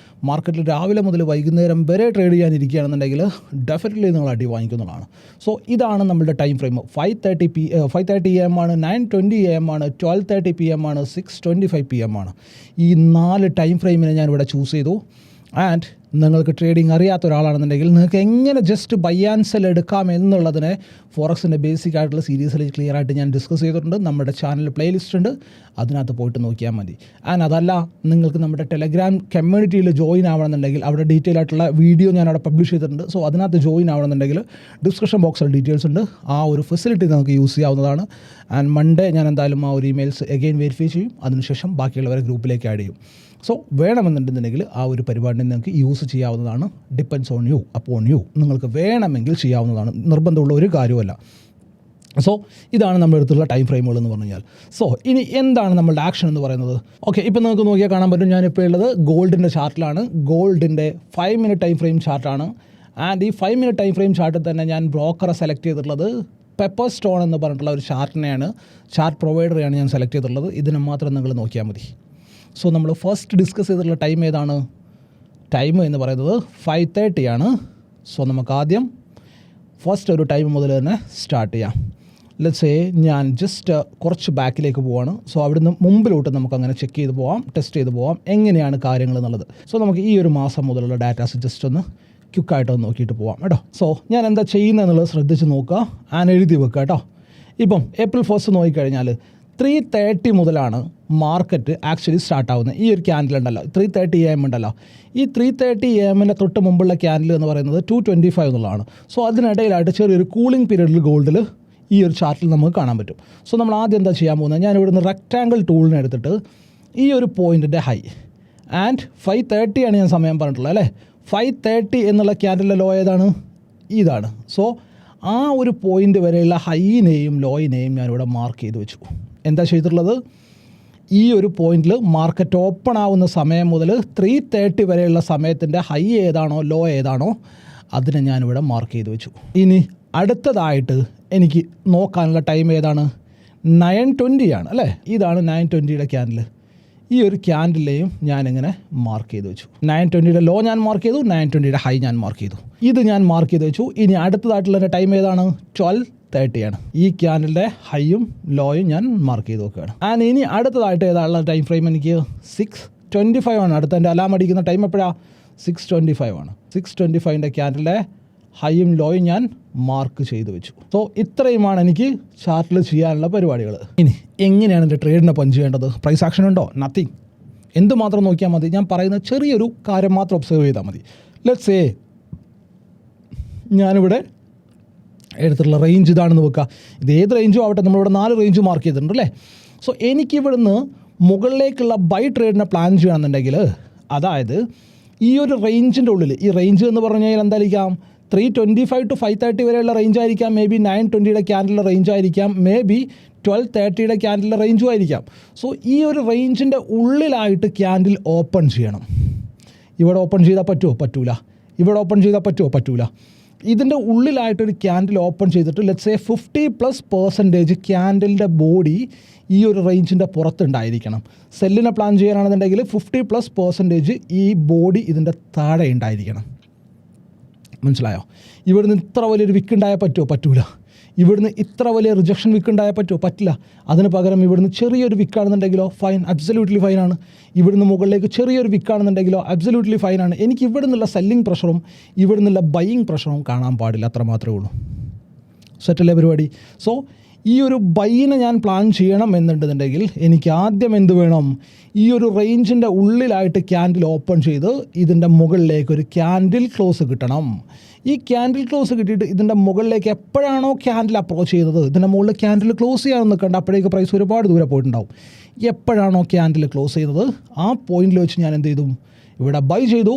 മാർക്കറ്റിൽ രാവിലെ മുതൽ വൈകുന്നേരം വരെ ട്രേഡ് ചെയ്യാനിരിക്കുകയാണെന്നുണ്ടെങ്കിൽ ഡെഫിനറ്റ്ലി നിങ്ങൾ അടി വാങ്ങിക്കുന്നതാണ്. സോ ഇതാണ് നമ്മുടെ ടൈം ഫ്രെയിം. 5:30 AM ആണ്, 9:20 AM ആണ്, 12:30 PM ആണ്, 6:25 PM ആണ്. ഈ 4 ടൈം ഫ്രെയിമിനെ ഞാനിവിടെ ചൂസ് ചെയ്തു. ആൻഡ് നിങ്ങൾക്ക് ട്രേഡിംഗ് അറിയാത്ത ഒരാളാണെന്നുണ്ടെങ്കിൽ നിങ്ങൾക്ക് എങ്ങനെ ജസ്റ്റ് ബൈ ആൻഡ് സെൽ എടുക്കാം എന്നുള്ളതിനെ ഫോറക്സിൻ്റെ ബേസിക് ആയിട്ടുള്ള സീരീസിൽ ക്ലിയർ ആയിട്ട് ഞാൻ ഡിസ്കസ് ചെയ്തിട്ടുണ്ട്. നമ്മുടെ ചാനലിൽ പ്ലേലിസ്റ്റ് ഉണ്ട്, അതിനകത്ത് പോയിട്ട് നോക്കിയാൽ മതി. ആൻഡ് അതല്ല നിങ്ങൾക്ക് നമ്മുടെ ടെലഗ്രാം കമ്മ്യൂണിറ്റിയിൽ ജോയിൻ ആവണമെന്നുണ്ടെങ്കിൽ അവിടെ ഡീറ്റെയിൽ ആയിട്ടുള്ള വീഡിയോ ഞാൻ അവിടെ പബ്ലിഷ് ചെയ്തിട്ടുണ്ട്. സോ അതിനകത്ത് ജോയിൻ ആവണമെന്നുണ്ടെങ്കിൽ ഡിസ്ക്രിപ്ഷൻ ബോക്സിൽ ഡീറ്റെയിൽസ് ഉണ്ട്. ആ ഒരു ഫെസിലിറ്റി നമുക്ക് യൂസ് ചെയ്യാവുന്നതാണ്. ആൻഡ് മൺഡേ ഞാൻ എന്തായാലും ആ ഒരു ഇമെയിൽസ് എഗെയിൻ വെരിഫൈ ചെയ്യും, അതിനുശേഷം ബാക്കിയുള്ളവരെ ഗ്രൂപ്പിലേക്ക് ആഡ് ചെയ്യും. സോ വേണമെന്നുണ്ടെന്നുണ്ടെങ്കിൽ ആ ഒരു പരിപാടി നിങ്ങൾക്ക് യൂസ് ചെയ്യാവുന്നതാണ്. Depends on you, upon you. നിങ്ങൾക്ക് വേണമെങ്കിൽ ചെയ്യാവുന്നതാണ്, നിർബന്ധമുള്ള ഒരു കാര്യമല്ല. സോ ഇതാണ് നമ്മുടെ അടുത്തുള്ള ടൈം ഫ്രെയിമുകൾ എന്ന് പറഞ്ഞു കഴിഞ്ഞാൽ. സോ ഇനി എന്താണ് നമ്മളുടെ ആക്ഷൻ എന്ന് പറയുന്നത്? ഇപ്പോൾ നിങ്ങൾക്ക് നോക്കിയാൽ കാണാൻ പറ്റും, ഞാനിപ്പോൾ ഉള്ളത് ഗോൾഡിൻ്റെ ചാർട്ടിലാണ്. ഗോൾഡിൻ്റെ 5 മിനിറ്റ് ടൈം ഫ്രെയിം ചാർട്ടാണ്. ആൻഡ് ഈ 5 മിനിറ്റ് ടൈം ഫ്രെയിം ചാർട്ടിൽ തന്നെ ഞാൻ ബ്രോക്കറെ സെലക്ട് ചെയ്തിട്ടുള്ളത് പെപ്പർ സ്റ്റോൺ എന്ന് പറഞ്ഞിട്ടുള്ള ഒരു ചാർട്ടിനെയാണ്, ചാർട്ട് പ്രൊവൈഡറെയാണ് ഞാൻ സെലക്ട് ചെയ്തിട്ടുള്ളത്. ഇതിനെ മാത്രം നിങ്ങൾ നോക്കിയാൽ മതി. സോ നമ്മൾ ഫസ്റ്റ് ഡിസ്കസ് ചെയ്തിട്ടുള്ള ടൈം ഏതാണ്? ടൈം എന്ന് പറയുന്നത് 5:30 ആണ്. സോ നമുക്ക് ആദ്യം ഫസ്റ്റ് ഒരു ടൈം മുതൽ തന്നെ സ്റ്റാർട്ട് ചെയ്യാം. ലെറ്റ്സ് സേ ഞാൻ ജസ്റ്റ് കുറച്ച് ബാക്കിലേക്ക് പോവാണ്. സോ അവിടുന്ന് മുമ്പിലോട്ട് നമുക്ക് അങ്ങനെ ചെക്ക് ചെയ്ത് പോവാം, ടെസ്റ്റ് ചെയ്ത് പോവാം എങ്ങനെയാണ് കാര്യങ്ങൾ എന്നുള്ളത്. സോ നമുക്ക് ഈ ഒരു മാസം മുതലുള്ള ഡാറ്റാസ് ജസ്റ്റ് ഒന്ന് ക്വിക്കായിട്ടൊന്ന് നോക്കിയിട്ട് പോവാം കേട്ടോ. സോ ഞാൻ എന്താ ചെയ്യുന്നത് എന്നുള്ളത് ശ്രദ്ധിച്ച് നോക്കുക, ആൻഡ് എഴുതി വെക്കുക കേട്ടോ. ഇപ്പം April 1 നോക്കിക്കഴിഞ്ഞാൽ 3:30 മുതലാണ് മാർക്കറ്റ് ആക്ച്വലി സ്റ്റാർട്ടാവുന്നത്. ഈ ഒരു ക്യാൻഡിൽ ഉണ്ടല്ലോ, 3:30 AM ഉണ്ടല്ലോ, ഈ 3:30 AMൻ്റെ തൊട്ട് മുമ്പുള്ള ക്യാൻഡിൽ എന്ന് പറയുന്നത് 2:25 എന്നുള്ളതാണ്. സോ അതിനിടയിലായിട്ട് ചെറിയൊരു കൂളിംഗ് പീരീഡിൽ ഗോൾഡിൽ ഈ ഒരു ചാർട്ടിൽ നമുക്ക് കാണാൻ പറ്റും. സോ നമ്മൾ ആദ്യം എന്താ ചെയ്യാൻ പോകുന്നത്, ഞാൻ ഇവിടുന്ന് റെക്റ്റാങ്കിൾ ടൂളിനെ എടുത്തിട്ട് ഈ ഒരു പോയിൻറ്റിൻ്റെ ഹൈ ആൻഡ് 5:30 ആണ് ഞാൻ സമയം പറഞ്ഞിട്ടുള്ളത് അല്ലേ. 5:30 എന്നുള്ള ക്യാൻഡിലെ ലോ ഏതാണ്? ഇതാണ്. സോ ആ ഒരു പോയിൻ്റ് വരെയുള്ള ഹൈനെയും ലോയിനെയും ഞാനിവിടെ മാർക്ക് ചെയ്ത് വെച്ചു. എന്താ ചെയ്തിട്ടുള്ളത്, ഈ ഒരു പോയിന്റിൽ മാർക്കറ്റ് ഓപ്പൺ ആവുന്ന സമയം മുതൽ 3:30 വരെയുള്ള സമയത്തിൻ്റെ ഹൈ ഏതാണോ ലോ ഏതാണോ അതിനെ ഞാനിവിടെ മാർക്ക് ചെയ്ത് വെച്ചു. ഇനി അടുത്തതായിട്ട് എനിക്ക് നോക്കാനുള്ള ടൈം ഏതാണ്? 9:20 ആണ് അല്ലേ? ഇതാണ് 9:20 ക്യാൻഡിൽ. ഈ ഒരു ക്യാൻഡിലെയും ഞാനിങ്ങനെ മാർക്ക് ചെയ്ത് വെച്ചു. 9:20 ലോ ഞാൻ മാർക്ക് ചെയ്തു, 9:20 ഹൈ ഞാൻ മാർക്ക് ചെയ്തു. ഇത് ഞാൻ മാർക്ക് ചെയ്ത് വെച്ചു. ഇനി അടുത്തതായിട്ടുള്ള ടൈം ഏതാണ്? 12:30 ആണ്. ഈ ക്യാൻഡിലിൻ്റെ ഹൈയും ലോയും ഞാൻ മാർക്ക് ചെയ്ത് നോക്കുകയാണ്. ആൻഡ് ഇനി അടുത്തതായിട്ട് ഏതാണുള്ള ടൈം ഫ്രെയിം? എനിക്ക് 6:25 ആണ്. അടുത്ത എൻ്റെ അലാം അടിക്കുന്ന ടൈം എപ്പോഴാണ്? 6:25 ആണ്. 6:25 ക്യാൻഡിലിൻ്റെ ഹൈയും ലോയും ഞാൻ മാർക്ക് ചെയ്ത് വെച്ചു. സോ ഇത്രയുമാണ് എനിക്ക് ചാർട്ടിൽ ചെയ്യാനുള്ള പരിപാടികൾ. ഇനി എങ്ങനെയാണ് എൻ്റെ ട്രേഡിനെ പഞ്ച് ചെയ്യേണ്ടത്? പ്രൈസ് ആക്ഷൻ ഉണ്ടോ? നത്തിങ്. എന്തുമാത്രം നോക്കിയാൽ മതി? ഞാൻ പറയുന്ന ചെറിയൊരു കാര്യം മാത്രം ഒബ്സർവ് ചെയ്താൽ മതി. ലെറ്റ്സ് സേ ഞാനിവിടെ എടുത്തിട്ടുള്ള റേഞ്ച് ഇതാണെന്ന് വെക്കുക. ഇത് ഏത് റേഞ്ചും ആവട്ടെ, നമ്മളിവിടെ 4 റേഞ്ച് മാർക്ക് ചെയ്തിട്ടുണ്ട് അല്ലേ? സോ എനിക്കിവിടുന്ന് മുകളിലേക്കുള്ള ബൈ ട്രേഡിനെ പ്ലാൻ ചെയ്യണമെന്നുണ്ടെങ്കിൽ, അതായത് ഈ ഒരു റേഞ്ചിൻ്റെ ഉള്ളിൽ, ഈ റേഞ്ച് എന്ന് പറഞ്ഞു കഴിഞ്ഞാൽ എന്തായിരിക്കാം? 325 to 530 വരെയുള്ള റേഞ്ച് ആയിരിക്കാം. മേ ബി 9:20 ക്യാൻഡിലെ റേഞ്ച് ആയിരിക്കാം. മേ ബി 12:30 ക്യാൻഡിലെ റേഞ്ചും ആയിരിക്കാം. സോ ഈ ഒരു റേഞ്ചിൻ്റെ ഉള്ളിലായിട്ട് ക്യാൻഡിൽ ഓപ്പൺ ചെയ്യണം. ഇവിടെ ഓപ്പൺ ചെയ്താൽ പറ്റുമോ? പറ്റൂല. ഇവിടെ ഓപ്പൺ ചെയ്താൽ പറ്റുമോ? പറ്റൂല. ഇതിൻ്റെ ഉള്ളിലായിട്ടൊരു ക്യാൻഡിൽ ഓപ്പൺ ചെയ്തിട്ട് ലെറ്റ്സ് സേ 50% ക്യാൻഡിലിൻ്റെ ബോഡി ഈ ഒരു റേഞ്ചിൻ്റെ പുറത്തുണ്ടായിരിക്കണം. സെല്ലിനെ പ്ലാൻ ചെയ്യാനാണെന്നുണ്ടെങ്കിൽ 50% ഈ ബോഡി ഇതിൻ്റെ താഴെ ഉണ്ടായിരിക്കണം. മനസ്സിലായോ? ഇവിടുന്ന് ഇത്ര വലിയൊരു വിക്ക് ഉണ്ടായാൽ പറ്റുമോ? പറ്റൂല. ഇവിടുന്ന് ഇത്ര വലിയ റിജക്ഷൻ വിക്ക് ഉണ്ടായാൽ പറ്റുമോ? പറ്റില്ല. അതിന് പകരം ഇവിടുന്ന് ചെറിയൊരു വിക്കാണെന്നുണ്ടെങ്കിലോ ഫൈൻ, അബ്സല്യൂട്ട്ലി ഫൈനാണ്. ഇവിടുന്ന് മുകളിലേക്ക് ചെറിയൊരു വിക്കാണെന്നുണ്ടെങ്കിലോ അബ്സല്യൂട്ട്ലി ഫൈനാണ്. എനിക്ക് ഇവിടെ നിന്നുള്ള സെല്ലിംഗ് പ്രഷറും ഇവിടെ നിന്നുള്ള ബൈയിങ് പ്രഷറും കാണാൻ പാടില്ല. അത്ര മാത്രമേ ഉള്ളൂ. സെറ്റല്ലേ പരിപാടി? സോ ഈ ഒരു ബൈയിനെ ഞാൻ പ്ലാൻ ചെയ്യണം എന്നുണ്ടെന്നുണ്ടെങ്കിൽ എനിക്ക് ആദ്യം എന്ത് വേണം? ഈ ഒരു റേഞ്ചിൻ്റെ ഉള്ളിലായിട്ട് ക്യാൻഡിൽ ഓപ്പൺ ചെയ്ത് ഇതിൻ്റെ മുകളിലേക്ക് ഒരു ക്യാൻഡിൽ ക്ലോസ് കിട്ടണം. ഈ ക്യാൻഡിൽ ക്ലോസ് കിട്ടിയിട്ട് ഇതിൻ്റെ മുകളിലേക്ക് എപ്പോഴാണോ ക്യാൻഡിൽ അപ്രോച്ച് ചെയ്തത്, ഇതിൻ്റെ മുകളിൽ ക്യാൻഡിൽ ക്ലോസ് ചെയ്യാൻ നിൽക്കേണ്ട, അപ്പോഴേക്ക് പ്രൈസ് ഒരുപാട് ദൂരെ പോയിട്ടുണ്ടാവും. എപ്പോഴാണോ ക്യാൻഡിൽ ക്ലോസ് ചെയ്തത് ആ പോയിന്റിൽ വെച്ച് ഞാൻ എന്ത് ചെയ്തു? ഇവിടെ ബൈ ചെയ്തു.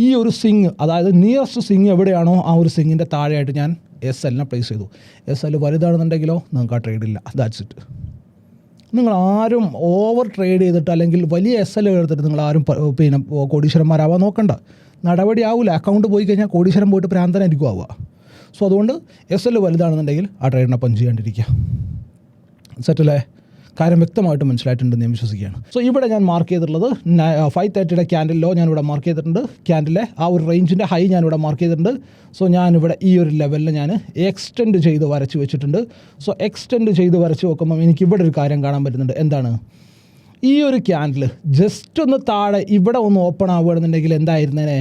ഈ ഒരു സിങ്, അതായത് നിയറസ്റ്റ് സിങ് എവിടെയാണോ ആ ഒരു സിങ്ങിൻ്റെ താഴെയായിട്ട് ഞാൻ SLനെ പ്ലേസ് ചെയ്തു. SL വലുതാണെന്നുണ്ടെങ്കിലോ നിങ്ങൾക്ക് ആ ട്രേഡ് ഇല്ല. That's it. നിങ്ങൾ ആരും ഓവർ ട്രേഡ് ചെയ്തിട്ട് അല്ലെങ്കിൽ വലിയ SL എടുത്തിട്ട് നിങ്ങൾ ആരും പിന്നെ കോടീശ്വരന്മാരാവാൻ നോക്കണ്ട. നടപടി ആവില്ല. അക്കൗണ്ട് പോയി കഴിഞ്ഞാൽ കോടീശ്വരം പോയിട്ട് പ്രാന്തനായിരിക്കും ആവുക. സോ അതുകൊണ്ട് SL വലുതാണെന്നുണ്ടെങ്കിൽ ആ ട്രേഡിനെ പഞ്ച് ചെയ്യാണ്ടിരിക്കുക. സെറ്റല്ലേ? കാര്യം വ്യക്തമായിട്ട് മനസ്സിലായിട്ടുണ്ടെന്ന് ഞാൻ വിശ്വസിക്കുകയാണ്. സോ ഇവിടെ ഞാൻ മാർക്ക് ചെയ്തിട്ടുള്ളത് 530 ക്യാൻഡിലോ ഞാനിവിടെ മാർക്ക് ചെയ്തിട്ടുണ്ട്. ക്യാൻഡിലെ ആ ഒരു റേഞ്ചിൻ്റെ ഹൈ ഞാനിവിടെ മാർക്ക് ചെയ്തിട്ടുണ്ട്. സോ ഞാനിവിടെ ഈ ഒരു ലെവലിൽ ഞാൻ എക്സ്റ്റെൻഡ് ചെയ്ത് വരച്ച് വെച്ചിട്ടുണ്ട്. സോ എക്സ്റ്റെൻഡ് ചെയ്ത് വരച്ച് നോക്കുമ്പോൾ എനിക്കിവിടെ ഒരു കാര്യം കാണാൻ പറ്റുന്നുണ്ട്. എന്താണ്? ഈ ഒരു ക്യാൻഡിൽ ജസ്റ്റ് ഒന്ന് താഴെ ഇവിടെ ഒന്ന് ഓപ്പൺ ആവുകയാണെന്നുണ്ടെങ്കിൽ എന്തായിരുന്നേനെ?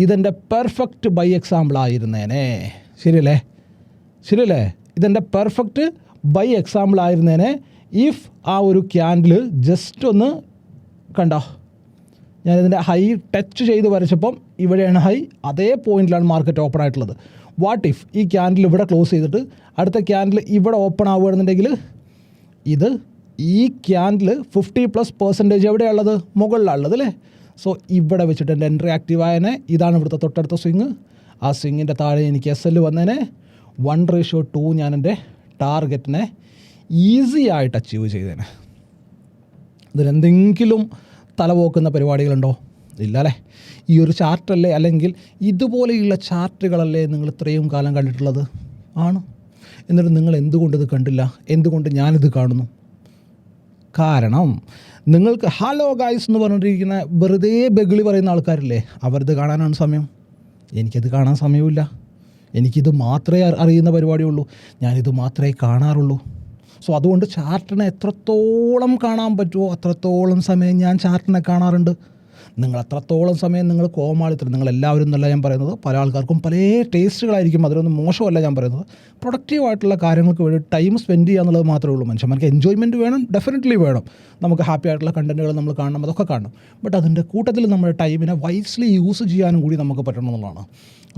ഇതെൻ്റെ പെർഫെക്റ്റ് ബൈ എക്സാമ്പിൾ ആയിരുന്നേനെ. ശരിയല്ലേ? ശരിയല്ലേ? ഇതെൻ്റെ പെർഫെക്റ്റ് ബൈ എക്സാമ്പിൾ ആയിരുന്നേനെ. ഇഫ് ആ ഒരു ക്യാൻഡിൽ ജസ്റ്റ് ഒന്ന് കണ്ടോ, ഞാനിതിൻ്റെ ഹൈ ടച്ച് ചെയ്ത് വരച്ചപ്പം ഇവിടെയാണ് ഹൈ, അതേ പോയിന്റിലാണ് മാർക്കറ്റ് ഓപ്പൺ ആയിട്ടുള്ളത്. വാട്ട് ഇഫ് ഈ ക്യാൻഡിൽ ഇവിടെ ക്ലോസ് ചെയ്തിട്ട് അടുത്ത ക്യാൻഡിൽ ഇവിടെ ഓപ്പൺ ആവുകയാണെന്നുണ്ടെങ്കിൽ ഇത് ഈ ക്യാൻഡിൽ 50% എവിടെയുള്ളത്? മുകളിലുള്ളത് അല്ലേ? സോ ഇവിടെ വെച്ചിട്ട് എൻ്റെ എൻട്രി ആക്റ്റീവ് ആയതിനെ. ഇതാണ് ഇവിടുത്തെ തൊട്ടടുത്ത സ്വിങ്. ആ സ്വിങ്ങിൻ്റെ താഴെ എനിക്ക് SL വന്നതിനെ 1:2 ഞാൻ എൻ്റെ ടാർഗറ്റിനെ ഈസി ആയിട്ട് അച്ചീവ് ചെയ്തേനെ. ഇതിലെന്തെങ്കിലും തലപോക്കുന്ന പരിപാടികളുണ്ടോ? ഇല്ല അല്ലേ? ഈ ഒരു ചാർട്ടല്ലേ, അല്ലെങ്കിൽ ഇതുപോലെയുള്ള ചാർട്ടുകളല്ലേ നിങ്ങൾ ഇത്രയും കാലം കണ്ടിട്ടുള്ളത്? ആണ്. എന്നിട്ട് നിങ്ങൾ എന്തുകൊണ്ട് ഇത് കണ്ടില്ല? എന്തുകൊണ്ട് ഞാനിത് കാണുന്നു? കാരണം നിങ്ങൾക്ക് ഹലോ ഗായ്സ് എന്ന് പറഞ്ഞിരിക്കുന്ന വെറുതെ ബഗിളി പറയുന്ന ആൾക്കാരില്ലേ, അവരത് കാണാനാണ് സമയം. എനിക്കത് കാണാൻ സമയമില്ല. എനിക്കിത് മാത്രമേ അറിയുന്ന പരിപാടിയുള്ളൂ. ഞാനിത് മാത്രമേ കാണാറുള്ളൂ. സോ അതുകൊണ്ട് ചാർട്ടിനെ എത്രത്തോളം കാണാൻ പറ്റുമോ അത്രത്തോളം സമയം ഞാൻ ചാർട്ടിനെ കാണാറുണ്ട്. നിങ്ങൾ അത്രത്തോളം സമയം നിങ്ങൾ കോമാളിത്തരം, നിങ്ങളെല്ലാവരും എന്നല്ല ഞാൻ പറയുന്നത്, പല ആൾക്കാർക്കും പല ടേസ്റ്റുകളായിരിക്കും, അതിലൊന്നും മോശമല്ല ഞാൻ പറയുന്നത്. പ്രൊഡക്റ്റീവായിട്ടുള്ള കാര്യങ്ങൾക്ക് വേണ്ടി ടൈം സ്പെൻഡ് ചെയ്യുക എന്നുള്ളത് മാത്രമേ ഉള്ളൂ. മനുഷ്യന്മാർക്ക് എൻജോയ്മെൻറ്റ് വേണം, ഡെഫിനറ്റ്ലി വേണം. നമുക്ക് ഹാപ്പി ആയിട്ടുള്ള കണ്ടൻറ്റുകൾ നമ്മൾ കാണണം, അതൊക്കെ കാണണം. ബട്ട് അതിൻ്റെ കൂട്ടത്തിൽ നമ്മുടെ ടൈമിനെ വൈസ്ലി യൂസ് ചെയ്യാനും കൂടി നമുക്ക് പറ്റണം എന്നുള്ളതാണ്.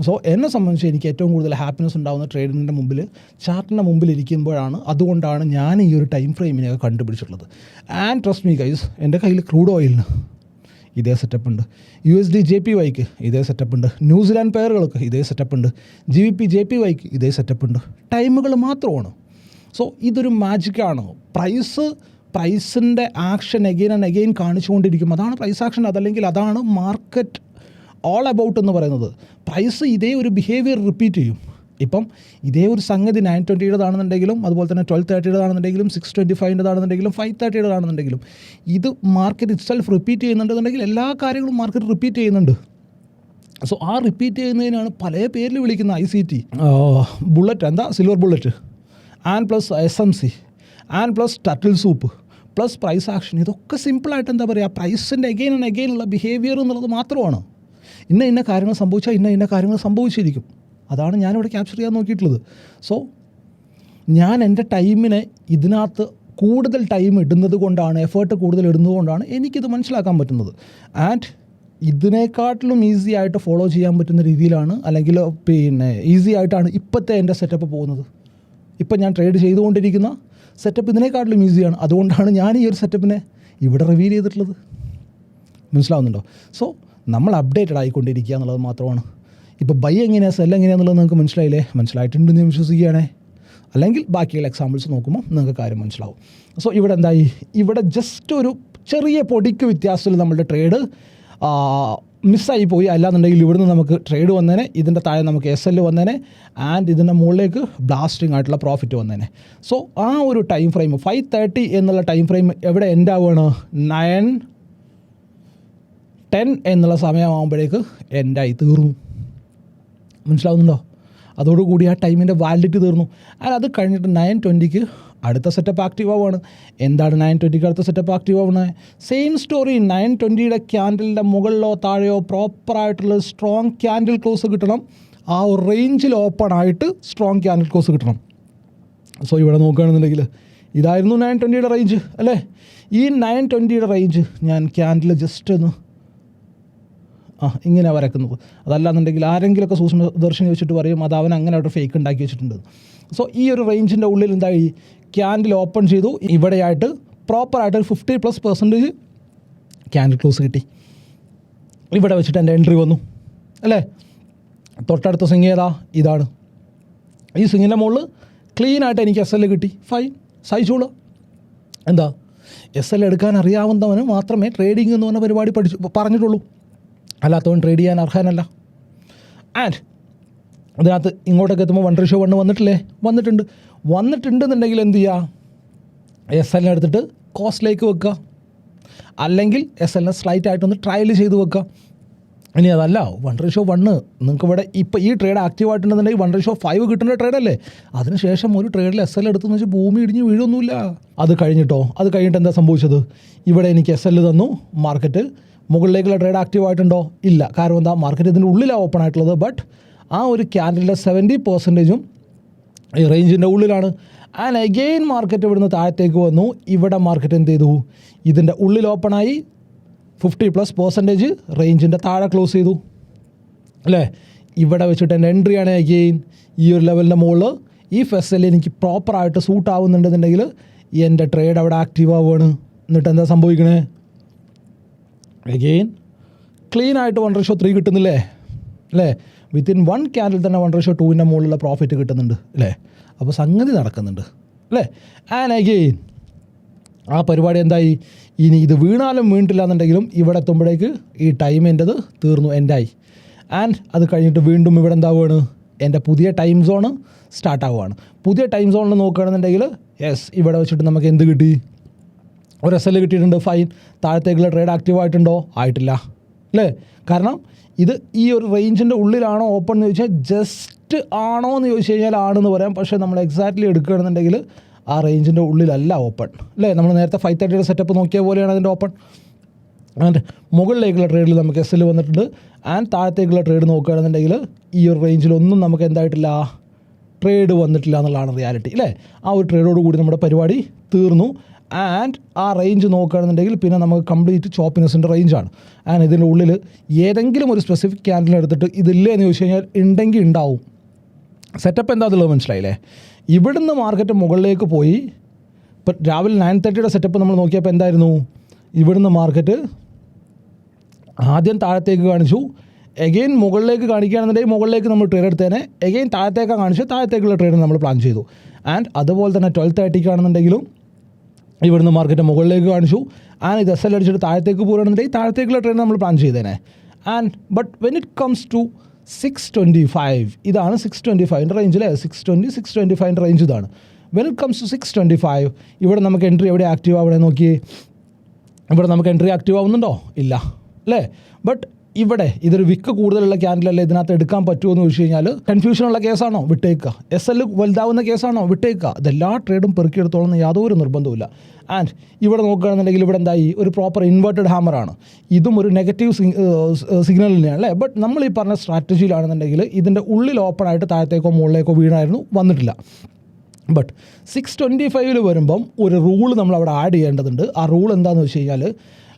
സോ എന്നെ സംബന്ധിച്ച് എനിക്ക് ഏറ്റവും കൂടുതൽ ഹാപ്പിനെസ് ഉണ്ടാകുന്ന ട്രേഡിങ്ങിൻ്റെ മുമ്പിൽ, ചാർട്ടിൻ്റെ മുമ്പിൽ ഇരിക്കുമ്പോഴാണ്. അതുകൊണ്ടാണ് ഞാൻ ഈ ഒരു ടൈം ഫ്രെയിമിനെയൊക്കെ കണ്ടുപിടിച്ചിട്ടുള്ളത്. ആൻഡ് ട്രസ്റ്റ് മീ ഗൈസ്, എൻ്റെ കയ്യിൽ ക്രൂഡ് ഓയിലിന് ഇതേ സെറ്റപ്പ് ഉണ്ട്, USD JPYക്ക് ഇതേ സെറ്റപ്പ് ഉണ്ട്, ന്യൂസിലാൻഡ് പെയറുകൾക്ക് ഇതേ സെറ്റപ്പ് ഉണ്ട്, GBP JPYക്ക് ഇതേ സെറ്റപ്പ് ഉണ്ട്. ടൈമുകൾ മാത്രമാണ്. സോ ഇതൊരു മാജിക്കാണ്. പ്രൈസിൻ്റെ ആക്ഷൻ എഗെയിൻ ആൻഡ് എഗെയിൻ കാണിച്ചുകൊണ്ടിരിക്കും. അതാണ് പ്രൈസ് ആക്ഷൻ. അതല്ലെങ്കിൽ അതാണ് മാർക്കറ്റ് ഓൾ അബൌട്ട് എന്ന് പറയുന്നത്. പ്രൈസ് ഇതേ ഒരു ബിഹേവിയർ റിപ്പീറ്റ് ചെയ്യും. ഇപ്പം ഇതേ ഒരു സംഗതി 920 അതുപോലെ തന്നെ 1230 625 530 ഇത് മാർക്കറ്റ് ഇറ്റ് സെൽഫ് റിപ്പീറ്റ് ചെയ്യുന്നുണ്ടെന്നുണ്ടെങ്കിൽ എല്ലാ കാര്യങ്ങളും മാർക്കറ്റ് റിപ്പീറ്റ് ചെയ്യുന്നുണ്ട്. സോ ആ റിപ്പീറ്റ് ചെയ്യുന്നതിനാണ് പല പേരിൽ വിളിക്കുന്ന ICT, ബുള്ളറ്റ്, എന്താ silver bullet, and plus SMC, and plus turtle soup, plus price action. ഇതൊക്കെ സിമ്പിളായിട്ട് എന്താ പറയുക, പ്രൈസിൻ്റെ അഗെയിൻ ആൻഡ് അഗെയിൻ ഉള്ള ബിഹേവിയർ എന്നുള്ളത് മാത്രമാണ്. ഇന്ന കാര്യങ്ങൾ സംഭവിച്ചാൽ ഇന്ന കാര്യങ്ങൾ സംഭവിച്ചിരിക്കും. അതാണ് ഞാനിവിടെ ക്യാപ്ചർ ചെയ്യാൻ നോക്കിയിട്ടുള്ളത്. സോ ഞാൻ എൻ്റെ ടൈമിനെ ഇതിനകത്ത് കൂടുതൽ ടൈം ഇടുന്നത് കൊണ്ടാണ്, എഫേർട്ട് കൂടുതൽ ഇടുന്നത് കൊണ്ടാണ് എനിക്കിത് മനസ്സിലാക്കാൻ പറ്റുന്നത്. ആൻഡ് ഇതിനേക്കാട്ടിലും ഈസി ആയിട്ട് ഫോളോ ചെയ്യാൻ പറ്റുന്ന രീതിയിലാണ്, അല്ലെങ്കിൽ ഈസി ആയിട്ടാണ് ഇപ്പോഴത്തെ എൻ്റെ സെറ്റപ്പ് പോകുന്നത്. ഇപ്പം ഞാൻ ട്രേഡ് ചെയ്തുകൊണ്ടിരിക്കുന്ന സെറ്റപ്പ് ഇതിനേക്കാട്ടിലും ഈസിയാണ്. അതുകൊണ്ടാണ് ഞാൻ ഈ ഒരു സെറ്റപ്പിനെ ഇവിടെ റിവീൽ ചെയ്തിട്ടുള്ളത്. മനസ്സിലാവുന്നുണ്ടോ? സോ നമ്മൾ അപ്ഡേറ്റഡ് ആയിക്കൊണ്ടിരിക്കുക എന്നുള്ളത് മാത്രമാണ്. ഇപ്പോൾ ബൈ എങ്ങനെയാണ്, സെൽ എങ്ങനെയാണെന്നുള്ളത് നിങ്ങൾക്ക് മനസ്സിലായില്ലേ? മനസ്സിലായിട്ടുണ്ടെന്ന് ഞാൻ വിശ്വസിക്കുകയാണേ. അല്ലെങ്കിൽ ബാക്കിയുള്ള എക്സാമ്പിൾസ് നോക്കുമ്പോൾ നിങ്ങൾക്ക് കാര്യം മനസ്സിലാവും. സോ ഇവിടെ എന്തായി, ഇവിടെ ജസ്റ്റ് ഒരു ചെറിയ പൊടിക്ക് വ്യത്യാസത്തിൽ നമ്മളുടെ ട്രേഡ് മിസ്സായി പോയി. അല്ലാന്നുണ്ടെങ്കിൽ ഇവിടുന്ന് നമുക്ക് ട്രേഡ് വന്നേനെ, ഇതിൻ്റെ താഴെ നമുക്ക് SL വന്നേനെ, ആൻഡ് ഇതിൻ്റെ മുകളിലേക്ക് ബ്ലാസ്റ്റിംഗ് ആയിട്ടുള്ള പ്രോഫിറ്റ് വന്നേനെ. സോ ആ ഒരു ടൈം ഫ്രെയിം 5:30 എന്നുള്ള ടൈം ഫ്രെയിം എവിടെ എൻഡ് ആവുകയാണ്, 9:10 എന്നുള്ള സമയമാകുമ്പോഴേക്ക് എൻഡായി തീർന്നു. മനസ്സിലാവുന്നുണ്ടോ? അതോടുകൂടി ആ ടൈമിൻ്റെ വാലിഡിറ്റി തീർന്നു. അത് കഴിഞ്ഞിട്ട് 9:20 അടുത്ത സെറ്റപ്പ് ആക്റ്റീവ് ആവുകയാണ്. എന്താണ് 9:20 അടുത്ത സെറ്റപ്പ് ആക്റ്റീവ് ആവുന്നത്? Same story. 9:20 ക്യാൻഡലിൻ്റെ മുകളിലോ താഴെയോ പ്രോപ്പറായിട്ടുള്ള സ്ട്രോങ് ക്യാൻഡിൽ ക്ലോസ് കിട്ടണം. ആ ഒരു റേഞ്ചിൽ ഓപ്പൺ ആയിട്ട് സ്ട്രോങ് ക്യാൻഡിൽ ക്ലോസ് കിട്ടണം. സോ ഇവിടെ നോക്കുകയാണെന്നുണ്ടെങ്കിൽ ഇതായിരുന്നു 9:20 റേഞ്ച് അല്ലേ? ഈ 9:20 റേഞ്ച് ഞാൻ ക്യാൻഡിൽ ജസ്റ്റ് ഒന്ന് ഇങ്ങനെ വരക്കുന്നത്. അതല്ലാന്നുണ്ടെങ്കിൽ ആരെങ്കിലുമൊക്കെ സൂക്ഷ്മദർശിനി വെച്ചിട്ട് പറയും അത് അവൻ അങ്ങനെ ഒരു ഫേക്ക് ഉണ്ടാക്കി വെച്ചിട്ടുണ്ട്. സോ ഈ ഒരു റേഞ്ചിൻ്റെ ഉള്ളിൽ എന്തായി, ക്യാൻഡിൽ ഓപ്പൺ ചെയ്തു. ഇവിടെയായിട്ട് പ്രോപ്പറായിട്ട് 50+% ക്യാൻഡിൽ ക്ലോസ് കിട്ടി. ഇവിടെ വെച്ചിട്ട് എൻ്റെ എൻട്രി വന്നു അല്ലേ? തൊട്ടടുത്ത സ്വിങ് ഏതാ? ഇതാണ്. ഈ സ്വിങ്ങിൻ്റെ മുകളിൽ ക്ലീനായിട്ട് എനിക്ക് SL കിട്ടി. ഫൈൻ, സഹിച്ചോളൂ. എന്താ, SL എടുക്കാൻ അറിയാവുന്നവന് മാത്രമേ ട്രേഡിംഗ് എന്ന് പറഞ്ഞ പരിപാടി പറഞ്ഞിട്ടുള്ളൂ. അല്ലാത്തവൻ ട്രേഡ് ചെയ്യാൻ അർഹനല്ല. ആൻഡ് അതിനകത്ത് ഇങ്ങോട്ടൊക്കെ എത്തുമ്പോൾ 1:1 വന്നിട്ടില്ലേ? വന്നിട്ടുണ്ടെന്നുണ്ടെങ്കിൽ എന്ത് ചെയ്യുക, SL എടുത്തിട്ട് കോസ്റ്റിലേക്ക് വെക്കുക, അല്ലെങ്കിൽ SL സ്ലൈറ്റ് ആയിട്ടൊന്ന് ട്രയൽ ചെയ്ത് വെക്കുക. ഇനി അതല്ല 1:1 നിങ്ങൾക്ക് ഇവിടെ ഇപ്പോൾ ഈ ട്രേഡ് ആക്റ്റീവ് ആയിട്ടുണ്ടെന്നുണ്ടെങ്കിൽ 1:5 കിട്ടുന്ന ട്രേഡല്ലേ. അതിനുശേഷം ഒരു ട്രേഡിൽ SL എടുത്തെന്ന് വെച്ചാൽ ഭൂമി ഇടിഞ്ഞ് വീഴൊന്നുമില്ല. അത് കഴിഞ്ഞിട്ട് എന്താ സംഭവിച്ചത്? ഇവിടെ എനിക്ക് SL തന്നു, മാർക്കറ്റ് മുകളിലേക്കുള്ള ട്രേഡ് ആക്റ്റീവ് ആയിട്ടുണ്ടോ? ഇല്ല. കാരണം എന്താ, മാർക്കറ്റ് ഇതിൻ്റെ ഉള്ളിലാണ് ഓപ്പൺ ആയിട്ടുള്ളത്. ബട്ട് ആ ഒരു ക്യാൻഡലിൻ്റെ 70% ഈ റേഞ്ചിൻ്റെ ഉള്ളിലാണ്. ആൻഡ് അഗെയിൻ മാർക്കറ്റ് ഇവിടുന്ന് താഴത്തേക്ക് വന്നു. ഇവിടെ മാർക്കറ്റ് എന്ത് ചെയ്തു, ഇതിൻ്റെ ഉള്ളിൽ ഓപ്പണായി 50+% റേഞ്ചിൻ്റെ താഴെ ക്ലോസ് ചെയ്തു അല്ലേ? ഇവിടെ വെച്ചിട്ട് എൻ്റെ എൻട്രിയാണ് അഗെയിൻ ഈ ഒരു ലെവലിൻ്റെ മുകളിൽ. ഈ FSL എനിക്ക് പ്രോപ്പറായിട്ട് സൂട്ട് ആവുന്നുണ്ടെന്നുണ്ടെങ്കിൽ എൻ്റെ ട്രേഡ് അവിടെ ആക്റ്റീവ് ആവുകയാണ്. എന്നിട്ട് എന്താ സംഭവിക്കണേ, അഗെയിൻ ക്ലീൻ ആയിട്ട് 1:3 കിട്ടുന്നില്ലേ അല്ലേ? വിത്തിൻ 1 ക്യാൻഡിൽ തന്നെ 1:2 മുകളിലുള്ള പ്രോഫിറ്റ് കിട്ടുന്നുണ്ട് അല്ലേ? അപ്പോൾ സംഗതി നടക്കുന്നുണ്ട് അല്ലേ? ആൻഡ് അഗെയിൻ ആ പരിപാടി എന്തായി, ഇനി ഇത് വീണാലും വീണിട്ടില്ല എന്നുണ്ടെങ്കിലും ഇവിടെ എത്തുമ്പോഴേക്ക് ഈ ടൈം എൻ്റെത് തീർന്നു, എൻഡായി. ആൻഡ് അത് കഴിഞ്ഞിട്ട് വീണ്ടും ഇവിടെ എന്താവുകയാണ്, എൻ്റെ പുതിയ ടൈം സോണ് സ്റ്റാർട്ട് ആവുകയാണ്. പുതിയ ടൈം സോണിൽ നോക്കുകയാണെന്നുണ്ടെങ്കിൽ ഇവിടെ വെച്ചിട്ട് നമുക്ക് എന്ത് കിട്ടി, ഒരു SL കിട്ടിയിട്ടുണ്ട്. ഫൈൻ. താഴത്തേക്കുള്ള ട്രേഡ് ആക്റ്റീവ് ആയിട്ടുണ്ടോ? ആയിട്ടില്ല അല്ലേ? കാരണം ഇത് ഈ ഒരു റേഞ്ചിൻ്റെ ഉള്ളിലാണോ ഓപ്പൺ എന്ന് ചോദിച്ചാൽ ജസ്റ്റ് ആണോ എന്ന് ചോദിച്ചു കഴിഞ്ഞാൽ ആണെന്ന് പറയാം. പക്ഷേ നമ്മൾ എക്സാക്ട്ലി എടുക്കുകയാണെന്നുണ്ടെങ്കിൽ ആ റേഞ്ചിൻ്റെ ഉള്ളിലല്ല ഓപ്പൺ അല്ലേ? നമ്മൾ നേരത്തെ 5:30 സെറ്റപ്പ് നോക്കിയ പോലെയാണ് അതിൻ്റെ ഓപ്പൺ. ആൻഡ് മുകളിലേക്കുള്ള ട്രേഡിൽ നമുക്ക് SL വന്നിട്ടുണ്ട്. ആൻഡ് താഴത്തേക്കുള്ള ട്രേഡ് നോക്കുകയാണെന്നുണ്ടെങ്കിൽ ഈ ഒരു റേഞ്ചിലൊന്നും നമുക്ക് എന്തായിട്ടില്ല, ട്രേഡ് വന്നിട്ടില്ല എന്നുള്ളതാണ് റിയാലിറ്റി അല്ലേ? ആ ഒരു ട്രേഡോട് കൂടി നമ്മുടെ പരിപാടി തീർന്നു. ആൻഡ് ആ റേഞ്ച് നോക്കുകയാണെന്നുണ്ടെങ്കിൽ പിന്നെ നമുക്ക് കംപ്ലീറ്റ് ചോപ്പിനെസ്സിൻ്റെ റേഞ്ചാണ്. ആൻഡ് ഇതിൻ്റെ ഉള്ളിൽ ഏതെങ്കിലും ഒരു സ്പെസിഫിക് ക്യാൻഡിൽ എടുത്തിട്ട് ഇതില്ലേ എന്ന് ചോദിച്ചു കഴിഞ്ഞാൽ ഉണ്ടെങ്കിൽ ഉണ്ടാവും. സെറ്റപ്പ് എന്താണെന്നുള്ളത് മനസ്സിലായില്ലേ? ഇവിടുന്ന് മാർക്കറ്റ് മുകളിലേക്ക് പോയി. ഇപ്പം രാവിലെ 9:30 സെറ്റപ്പ് നമ്മൾ നോക്കിയപ്പോൾ എന്തായിരുന്നു, ഇവിടുന്ന് മാർക്കറ്റ് ആദ്യം താഴത്തേക്ക് കാണിച്ചു, എഗെയിൻ മുകളിലേക്ക് കാണിക്കുകയാണെന്നുണ്ടെങ്കിൽ മുകളിലേക്ക് നമ്മൾ ട്രേഡ് എടുത്തേനെ, എഗെയിൻ താഴത്തേക്കാണ് കാണിച്ചു, താഴത്തേക്കുള്ള ട്രേഡ് നമ്മൾ പ്ലാൻ ചെയ്തു. ആൻഡ് അതുപോലെ തന്നെ 12:30 ആണെന്നുണ്ടെങ്കിലും ഇവിടുന്ന് മാർക്കറ്റ് മുകളിലേക്ക് കാണിച്ചു. ആൻഡ് ഇത് SL അടിച്ചിട്ട് താഴത്തേക്ക് പോകുകയാണെന്നുണ്ടെങ്കിൽ താഴത്തേക്കുള്ള ട്രേഡ് നമ്മൾ പ്ലാൻ ചെയ്തേനെ. And but when it comes to 625, ഇതാണ് 625 റേഞ്ചിലെ 620 റേഞ്ച് ഇതാണ്. വെൻ ഇറ്റ് കംസ് ടു 625 ഇവിടെ നമുക്ക് എൻട്രി എവിടെ ആക്റ്റീവ് ആവണേ നോക്കി. ഇവിടെ നമുക്ക് എൻട്രി ആക്റ്റീവ് ആവുന്നുണ്ടോ? ഇല്ല അല്ലേ. ബട്ട് ഇവിടെ ഇതൊരു വിക്ക് കൂടുതലുള്ള ക്യാൻഡിലല്ലേ, ഇതിനകത്ത് എടുക്കാൻ പറ്റുമോ എന്ന് ചോദിച്ചു കഴിഞ്ഞാൽ കൺഫ്യൂഷനുള്ള കേസാണോ? വിട്ടേക്കുക. SL വലുതാവുന്ന കേസാണോ? വിട്ടേക്കുക. ഇതെല്ലാ ട്രേഡും പെറുക്കിയെടുത്തോളം യാതൊരു നിർബന്ധവുമില്ല. ആൻഡ് ഇവിടെ നോക്കുകയാണെന്നുണ്ടെങ്കിൽ ഇവിടെ എന്തായി, ഒരു പ്രോപ്പർ ഇൻവേർട്ടഡ് ഹാമറാണ്. ഇതും ഒരു നെഗറ്റീവ് സിഗ്നൽ തന്നെയാണ് അല്ലേ. ബട്ട് നമ്മൾ ഈ പറഞ്ഞ സ്ട്രാറ്റജിയിലാണെന്നുണ്ടെങ്കിൽ ഇതിൻ്റെ ഉള്ളിൽ ഓപ്പൺ ആയിട്ട് താഴത്തേക്കോ മുകളിലേക്കോ വീണായിരുന്നു, വന്നിട്ടില്ല. ബട്ട് 625 വരുമ്പം ഒരു റൂൾ നമ്മൾ അവിടെ ആഡ് ചെയ്യേണ്ടതുണ്ട്. ആ റൂൾ എന്താണെന്ന് വെച്ച് കഴിഞ്ഞാൽ,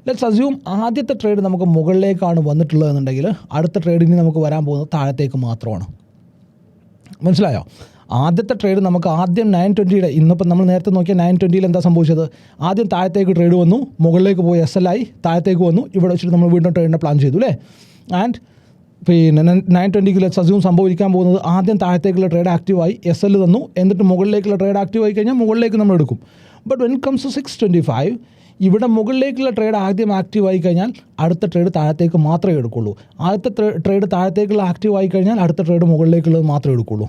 ലെറ്റ്സ് അസ്യൂം ആദ്യത്തെ ട്രേഡ് നമുക്ക് മുകളിലേക്കാണ് വന്നിട്ടുള്ളതെന്നുണ്ടെങ്കിൽ അടുത്ത ട്രേഡിന് നമുക്ക് വരാൻ പോകുന്നത് താഴത്തേക്ക് മാത്രമാണ്. മനസ്സിലായോ? ആദ്യത്തെ ട്രേഡ് നമുക്ക് ആദ്യം 920 ഇന്നിപ്പോൾ നമ്മൾ നേരത്തെ നോക്കിയ 920 എന്താ സംഭവിച്ചത്? ആദ്യം താഴത്തേക്ക് ട്രേഡ് വന്നു, മുകളിലേക്ക് പോയി SL ആയി, താഴത്തേക്ക് വന്നു, ഇവിടെ വെച്ചിട്ട് നമ്മൾ വീണ്ടും ട്രേഡിനെ പ്ലാൻ ചെയ്തു അല്ലേ. ആൻഡ് പിന്നെ 920 ലെറ്റ്സ് അസ്യൂം സംഭവിക്കാൻ പോകുന്നത് ആദ്യം താഴത്തേക്കുള്ള ട്രേഡ് ആക്റ്റീവായി, SL തന്നു, എന്നിട്ട് മുകളിലേക്കുള്ള ട്രേഡ് ആക്റ്റീവ് ആയി കഴിഞ്ഞാൽ മുകളിലേക്ക് നമ്മൾ എടുക്കും. ബട്ട് വെൻ കംസ് ടു 625 ഇവിടെ മുകളിലേക്കുള്ള ട്രേഡ് ആദ്യം ആക്റ്റീവ് ആയി കഴിഞ്ഞാൽ അടുത്ത ട്രേഡ് താഴത്തേക്ക് മാത്രമേ എടുക്കുള്ളൂ. ആദ്യത്തെ ട്രേഡ് താഴത്തേക്കുള്ള ആക്റ്റീവ് ആയി കഴിഞ്ഞാൽ അടുത്ത ട്രേഡ് മുകളിലേക്കുള്ളത് മാത്രമേ എടുക്കുള്ളൂ.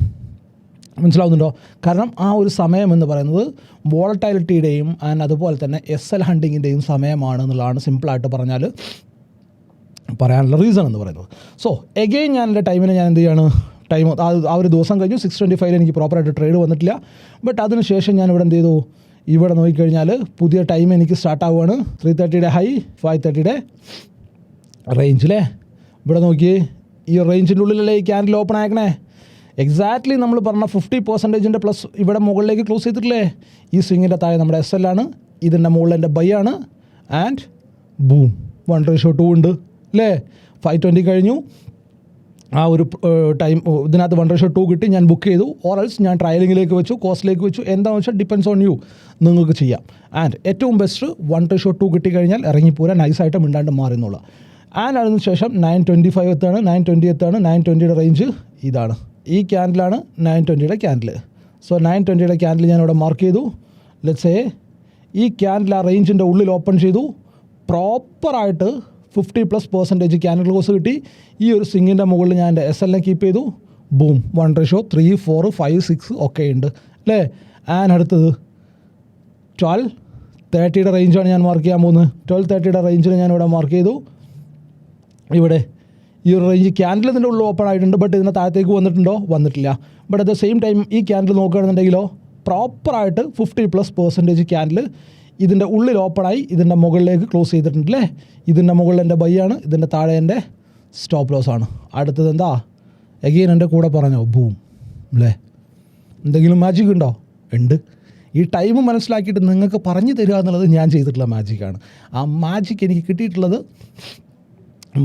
മനസ്സിലാവുന്നുണ്ടോ? കാരണം ആ ഒരു സമയം എന്ന് പറയുന്നത് വോളറ്റൈലിറ്റിയുടെയും ആൻഡ് അതുപോലെ തന്നെ SL ഹണ്ടിങ്ങിൻ്റെയും സമയമാണ് എന്നുള്ളതാണ് സിമ്പിളായിട്ട് പറഞ്ഞാൽ പറയാനുള്ള റീസൺ എന്ന് പറയുന്നത്. സോ എഗെയിൻ ഞാൻ എൻ്റെ ടൈമിന് ഞാൻ എന്ത് ചെയ്യാണ്, ആ ഒരു ദിവസം കഴിഞ്ഞു 625 എനിക്ക് പ്രോപ്പറായിട്ട് ട്രേഡ് വന്നിട്ടില്ല. ബട്ട് അതിന് ശേഷം ഞാൻ ഇവിടെ എന്ത് ചെയ്തു, ഇവിടെ നോക്കിക്കഴിഞ്ഞാൽ പുതിയ ടൈം എനിക്ക് സ്റ്റാർട്ട് ആവുകയാണ്. 330 ഹൈ, 530 റേഞ്ചിലെ ഇവിടെ നോക്കി, ഈ റേഞ്ചിൻ്റെ ഉള്ളിലല്ലേ ഈ ക്യാൻഡിൽ ഓപ്പൺ ആക്കണേ. എക്സാക്ട്ലി നമ്മൾ പറഞ്ഞ 50% പ്ലസ് ഇവിടെ മുകളിലേക്ക് ക്ലോസ് ചെയ്തിട്ടില്ലേ. ഈ സ്വിങ്ങിൻ്റെ താഴെ നമ്മുടെ SL ആണ്, ഇതിൻ്റെ മുകളിൽ എൻ്റെ ബൈ ആണ്. ആൻഡ് ബൂം 1:2 ഉണ്ട് അല്ലേ. 520 കഴിഞ്ഞു. ആ ഒരു ടൈം ഇതിനകത്ത് 1:2 കിട്ടി, ഞാൻ ബുക്ക് ചെയ്തു. ഓറൽസ് ഞാൻ ട്രയലിങ്ങിലേക്ക് വെച്ചു, കോസ്റ്റിലേക്ക് വെച്ചു, എന്താണെന്ന് വെച്ചാൽ ഡിപ്പെൻസ് ഓൺ യു, നിങ്ങൾക്ക് ചെയ്യാം. ആൻഡ് ഏറ്റവും ബെസ്റ്റ് 1:2 കിട്ടിക്കഴിഞ്ഞാൽ ഇറങ്ങിപ്പോരാ, നൈസായിട്ട് മിണ്ടാണ്ട് മാറുന്നുള്ള. ആൻഡ് അതിന് ശേഷം 925 എത്താണ്, 920 എത്താണ്. 920 റേഞ്ച് ഇതാണ്, ഈ ക്യാൻഡിലാണ് 920 ക്യാൻഡിൽ. സോ 920 ക്യാൻഡിൽ ഞാൻ ഇവിടെ മാർക്ക് ചെയ്തു. ലെറ്റ്സ് സേ ഈ ക്യാൻഡിൽ ആ റേഞ്ചിൻ്റെ ഉള്ളിൽ ഓപ്പൺ ചെയ്തു, പ്രോപ്പറായിട്ട് 50+% ക്യാൻഡിൽ ക്ലോസ് കിട്ടി. ഈ ഒരു സ്വിങ്ങിൻ്റെ മുകളിൽ ഞാൻ എൻ്റെ SLനെ കീപ്പ് ചെയ്തു. ബൂം 1:3, 4, 5, 6 ഒക്കെ ഉണ്ട് അല്ലേ. ആൻഡ് അടുത്തത് 1230 റേഞ്ചാണ് ഞാൻ മാർക്ക് ചെയ്യാൻ പോകുന്നത്. 1230 റേഞ്ചിൽ ഞാൻ ഇവിടെ മാർക്ക് ചെയ്തു. ഇവിടെ ഈ ഒരു റേഞ്ച് ക്യാൻഡിൽ ഇതിൻ്റെ ഉള്ളിൽ ഓപ്പൺ ആയിട്ടുണ്ട്. ബട്ട് ഇതിന് താഴത്തേക്ക് വന്നിട്ടുണ്ടോ? വന്നിട്ടില്ല. But at the same time ഈ ക്യാൻഡിൽ നോക്കുകയാണെന്നുണ്ടെങ്കിലോ പ്രോപ്പറായിട്ട് 50+% ക്യാൻഡിൽ ഇതിൻ്റെ ഉള്ളിൽ ഓപ്പണായി ഇതിൻ്റെ മുകളിലേക്ക് ക്ലോസ് ചെയ്തിട്ടുണ്ട് അല്ലേ. ഇതിൻ്റെ മുകളിൽ എൻ്റെ ബൈ ആണ്, ഇതിൻ്റെ താഴെ എൻ്റെ സ്റ്റോപ്പ് ലോസ് ആണ്. അടുത്തത് എന്താ, എഗെയിൻ എൻ്റെ കൂടെ പറഞ്ഞോ ബൂം അല്ലേ. എന്തെങ്കിലും മാജിക് ഉണ്ടോ? ഉണ്ട്. ഈ ടൈം മനസ്സിലാക്കിയിട്ട് നിങ്ങൾക്ക് പറഞ്ഞു തരിക എന്നുള്ളത് ഞാൻ ചെയ്തിട്ടുള്ള മാജിക്കാണ്. ആ മാജിക് എനിക്ക് കിട്ടിയിട്ടുള്ളത്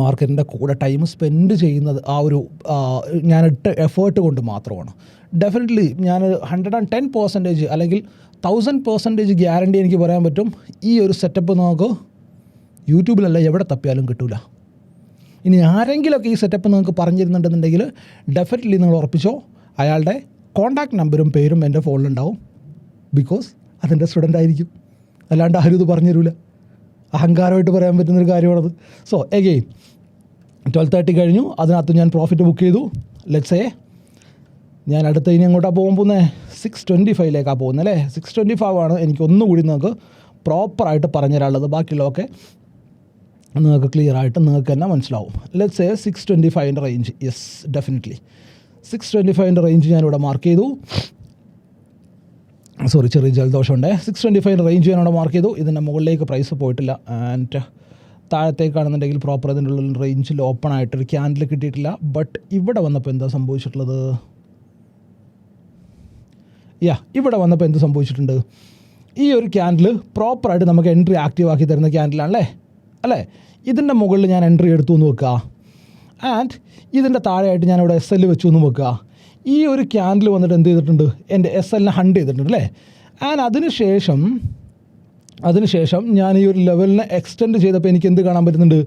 മാർക്കറ്റിൻ്റെ കൂടെ ടൈം സ്പെൻഡ് ചെയ്യുന്നത് ആ ഒരു ഞാനിട്ട എഫേർട്ട് കൊണ്ട് മാത്രമാണ്. ഡെഫിനറ്റ്ലി ഞാൻ 110% അല്ലെങ്കിൽ 1000% ഗ്യാരണ്ടി എനിക്ക് പറയാൻ പറ്റും, ഈ ഒരു സെറ്റപ്പ് നമുക്ക് യൂട്യൂബിലല്ല എവിടെ തപ്പിയാലും കിട്ടില്ല. ഇനി ആരെങ്കിലുമൊക്കെ ഈ സെറ്റപ്പ് നിങ്ങൾക്ക് പറഞ്ഞിരുന്നുണ്ടെന്നുണ്ടെങ്കിൽ ഡെഫിനറ്റ്ലി നിങ്ങൾ ഉറപ്പിച്ചോ, അയാളുടെ കോൺടാക്റ്റ് നമ്പറും പേരും എൻ്റെ ഫോണിലുണ്ടാവും. ബിക്കോസ് അതെൻ്റെ സ്റ്റുഡൻ്റ് ആയിരിക്കും, അല്ലാണ്ട് ആരും ഇത് പറഞ്ഞു തരില്ല. അഹങ്കാരമായിട്ട് പറയാൻ പറ്റുന്നൊരു കാര്യമാണത്. സോ എഗെയിൻ 1230 കഴിഞ്ഞു, അതിനകത്ത് ഞാൻ പ്രോഫിറ്റ് ബുക്ക് ചെയ്തു. ലെറ്റ്സ് സേ ഞാൻ അടുത്ത ഇനി എങ്ങോട്ടാണ് പോകാൻ പോകുന്നത്, 625 പോകുന്നത് അല്ലേ. 625 ആണ് എനിക്ക് ഒന്നുകൂടി നിങ്ങൾക്ക് പ്രോപ്പറായിട്ട് പറഞ്ഞു തരാനുള്ളത്. ബാക്കിയുള്ളതൊക്കെ നിങ്ങൾക്ക് ക്ലിയർ ആയിട്ട് നിങ്ങൾക്ക് തന്നെ മനസ്സിലാവും. Let's say 625 range, yes definitely 625 range ഞാനിവിടെ മാർക്ക് ചെയ്തു. സോറി, ചെറിയ ജലദോഷമുണ്ട്. 625 റേഞ്ച് ഞാനിവിടെ മാർക്ക് ചെയ്തു. ഇതിൻ്റെ മുകളിലേക്ക് പ്രൈസ് പോയിട്ടില്ല. ആൻഡ് താഴത്തേക്കാണെന്നുണ്ടെങ്കിൽ പ്രോപ്പർ ഇതിൻ്റെ ഉള്ളിൽ റേഞ്ചിൽ ഓപ്പൺ ആയിട്ടൊരു ക്യാൻഡിൽ കിട്ടിയിട്ടില്ല. ബട്ട് ഇവിടെ വന്നപ്പോൾ എന്താ സംഭവിച്ചിട്ടുള്ളത്, ഇവിടെ വന്നപ്പോൾ എന്ത് സംഭവിച്ചിട്ടുണ്ട്, ഈ ഒരു ക്യാൻഡിൽ പ്രോപ്പറായിട്ട് നമുക്ക് എൻട്രി ആക്റ്റീവ് ആക്കി തരുന്ന ക്യാൻഡിലാണല്ലേ അല്ലേ. ഇതിൻ്റെ മുകളിൽ ഞാൻ എൻട്രി എടുത്തു എന്ന് വെക്കുക. ആൻഡ് ഇതിൻ്റെ താഴെയായിട്ട് ഞാനിവിടെ SL വെച്ചു എന്ന് വെക്കുക. ഈ ഒരു ക്യാൻഡിൽ വന്നിട്ട് എന്ത് ചെയ്തിട്ടുണ്ട്, എൻ്റെ SLനെ ഹണ്ട് ചെയ്തിട്ടുണ്ട് അല്ലേ. ആൻഡ് അതിനുശേഷം ഞാൻ ഈ ഒരു ലെവലിനെ എക്സ്റ്റെൻഡ് ചെയ്തപ്പോൾ എനിക്ക് എന്ത് കാണാൻ പറ്റുന്നുണ്ട്,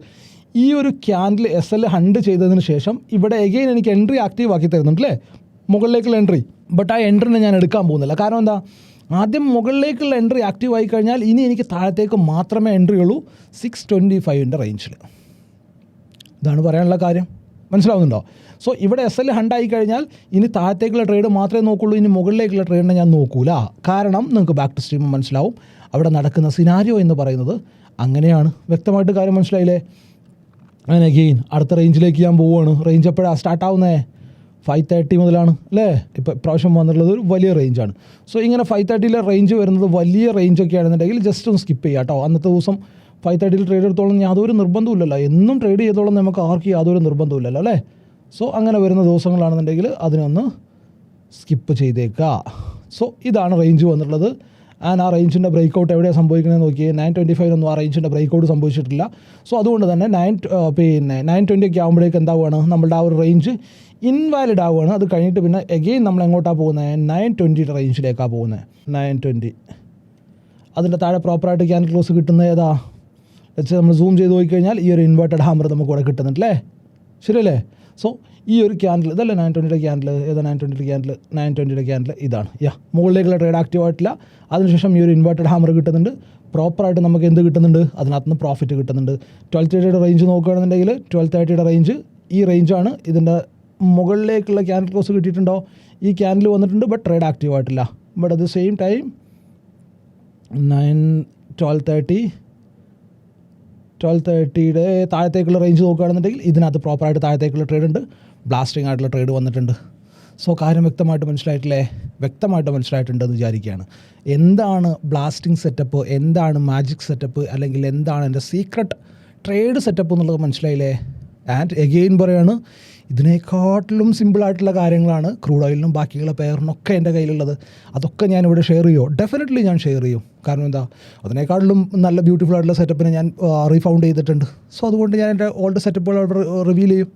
ഈ ഒരു ക്യാൻഡിൽ SL ഹണ്ട് ചെയ്തതിന് ശേഷം ഇവിടെ എഗെയിൻ എനിക്ക് എൻട്രി ആക്റ്റീവ് ആക്കി തരുന്നുണ്ട് അല്ലേ, മുകളിലേക്കുള്ള എൻട്രി. ബട്ട് ആ എൻട്രിനെ ഞാൻ എടുക്കാൻ പോകുന്നില്ല. കാരണം എന്താ, ആദ്യം മുകളിലേക്കുള്ള എൻട്രി ആക്റ്റീവ് ആയി കഴിഞ്ഞാൽ ഇനി എനിക്ക് താഴത്തേക്ക് മാത്രമേ എൻട്രി ഉള്ളൂ 625 റേഞ്ചിൽ. ഇതാണ് പറയാനുള്ള കാര്യം. മനസ്സിലാവുന്നുണ്ടോ? സോ ഇവിടെ SL ഹണ്ടായി കഴിഞ്ഞാൽ ഇനി താഴത്തേക്കുള്ള ട്രേഡ് മാത്രമേ നോക്കുള്ളൂ, ഇനി മുകളിലേക്കുള്ള ട്രേഡിനെ ഞാൻ നോക്കൂല. കാരണം നിങ്ങൾക്ക് ബാക്ക് ടു സ്ട്രീം മനസ്സിലാവും അവിടെ നടക്കുന്ന സിനാരിയോ എന്ന് പറയുന്നത് അങ്ങനെയാണ്. വ്യക്തമായിട്ട് കാര്യം മനസ്സിലായില്ലേ? അങ്ങനെ അഗെയിൻ അടുത്ത റേഞ്ചിലേക്ക് ഞാൻ പോവുകയാണ്. റേഞ്ച് എപ്പോഴാണ് സ്റ്റാർട്ടാവുന്നത്? 530 മുതലാണ് അല്ലേ? ഇപ്പോൾ ഇപ്രാവശ്യം വന്നിട്ടുള്ളത് ഒരു വലിയ റേഞ്ചാണ്. സോ ഇങ്ങനെ 530 റേഞ്ച് വരുന്നത് വലിയ റേഞ്ചൊക്കെ ആണെന്നുണ്ടെങ്കിൽ ജസ്റ്റ് ഒന്ന് സ്കിപ്പ് ചെയ്യാം കേട്ടോ. അന്നത്തെ ദിവസം 530 ട്രേഡ് എടുത്തോളം യാതൊരു നിർബന്ധമില്ലല്ലോ, എന്നും ട്രേഡ് ചെയ്തോളം നമുക്ക് ആർക്കും യാതൊരു നിർബന്ധമില്ലല്ലോ അല്ലേ? സോ അങ്ങനെ വരുന്ന ദിവസങ്ങളാണെന്നുണ്ടെങ്കിൽ അതിനൊന്ന് സ്കിപ്പ് ചെയ്തേക്കുക. സോ ഇതാണ് റേഞ്ച് വന്നിട്ടുള്ളത്. ആൻഡ് ആ റേഞ്ചിൻ്റെ ബ്രേക്ക് ഔട്ട് എവിടെയാണ് സംഭവിക്കുന്നത് നോക്കിയേ. 925 ആ റേഞ്ചിൻ്റെ ബ്രേക്ക് ഔട്ട് സംഭവിച്ചിട്ടില്ല. സോ അതുകൊണ്ട് തന്നെ 920 ഒക്കെ ആകുമ്പോഴേക്ക് എന്താവുകയാണ്, നമ്മളുടെ ആ ഒരു റേഞ്ച് ഇൻവാലിഡ് ആവുകയാണ്. അത് കഴിഞ്ഞിട്ട് പിന്നെ എഗെയിൻ നമ്മൾ എങ്ങോട്ടാണ് പോകുന്നത്? 920 റേഞ്ചിലേക്കാണ് പോകുന്നത്. 920 അതിൻ്റെ താഴെ പ്രോപ്പറായിട്ട് ക്യാൻഡിൽ ക്ലോസ് കിട്ടുന്നത് ഏതാ വെച്ചാൽ നമ്മൾ സൂം ചെയ്ത് പോയിക്കഴിഞ്ഞാൽ ഈ ഒരു ഇൻവേർട്ടഡ് ഹാമർ നമുക്ക് ഇവിടെ കിട്ടുന്നുണ്ടല്ലേ? ശരിയല്ലേ? സോ ഈ ഒരു ക്യാൻഡിൽ ഇതല്ലേ 920 ക്യാൻഡിൽ? ഏതാ 920 ക്യാൻഡിൽ ഇതാണ്. മുകളിലേക്കുള്ള ട്രേഡ് ആക്റ്റീവ് ആയിട്ടില്ല. അതിനുശേഷം ഈ ഒരു ഇൻവേർട്ടഡ് ഹാമർ കിട്ടുന്നുണ്ട്. പ്രോപ്പറായിട്ട് നമുക്ക് എന്ത് കിട്ടുന്നുണ്ട്? അതിനകത്ത് നിന്ന് പ്രോഫിറ്റ് കിട്ടുന്നുണ്ട്. 1230 റേഞ്ച് നോക്കുകയാണെന്നുണ്ടെങ്കിൽ 1230 റേഞ്ച് ഈ റേഞ്ചാണ്. ഇതിൻ്റെ മുകളിലേക്കുള്ള ക്യാൻഡിൽ ക്ലോസ് കിട്ടിയിട്ടുണ്ടോ? ഈ ക്യാൻഡിൽ വന്നിട്ടുണ്ട്, ബട്ട് ട്രേഡ് ആക്റ്റീവ് ആയിട്ടില്ല. But at the same time 1230 താഴത്തേക്കുള്ള റേഞ്ച് നോക്കുകയാണെന്നുണ്ടെങ്കിൽ ഇതിനകത്ത് പ്രോപ്പറായിട്ട് താഴത്തേക്കുള്ള ട്രേഡ് ഉണ്ട്, ബ്ലാസ്റ്റിംഗ് ആയിട്ടുള്ള ട്രേഡ് വന്നിട്ടുണ്ട്. സോ കാര്യം വ്യക്തമായിട്ട് മനസ്സിലായിട്ടില്ലേ? വ്യക്തമായിട്ട് മനസ്സിലായിട്ടുണ്ടെന്ന് വിചാരിക്കുകയാണ്. എന്താണ് ബ്ലാസ്റ്റിംഗ് സെറ്റപ്പ്, എന്താണ് മാജിക് സെറ്റപ്പ്, അല്ലെങ്കിൽ എന്താണ് എൻ്റെ സീക്രട്ട് ട്രേഡ് സെറ്റപ്പ് എന്നുള്ളത് മനസ്സിലായില്ലേ? ആൻഡ് എഗെയിൻ പറയാണ്, ഇതിനേക്കാട്ടിലും സിമ്പിളായിട്ടുള്ള കാര്യങ്ങളാണ് ക്രൂഡ് ഓയിലിനും ബാക്കിയുള്ള പെയറിനൊക്കെ എൻ്റെ കയ്യിലുള്ളത്. അതൊക്കെ ഞാനിവിടെ ഷെയർ ചെയ്യുമോ? ഡെഫിനറ്റ്ലി ഞാൻ ഷെയർ ചെയ്യും. കാരണം എന്താ, അതിനേക്കാട്ടിലും നല്ല ബ്യൂട്ടിഫുൾ ആയിട്ടുള്ള സെറ്റപ്പിനെ ഞാൻ റീഫൗണ്ട് ചെയ്തിട്ടുണ്ട്. സോ അതുകൊണ്ട് ഞാൻ എൻ്റെ ഓൾഡ് സെറ്റപ്പുകൾ അവിടെ റിവീൽ ചെയ്യും.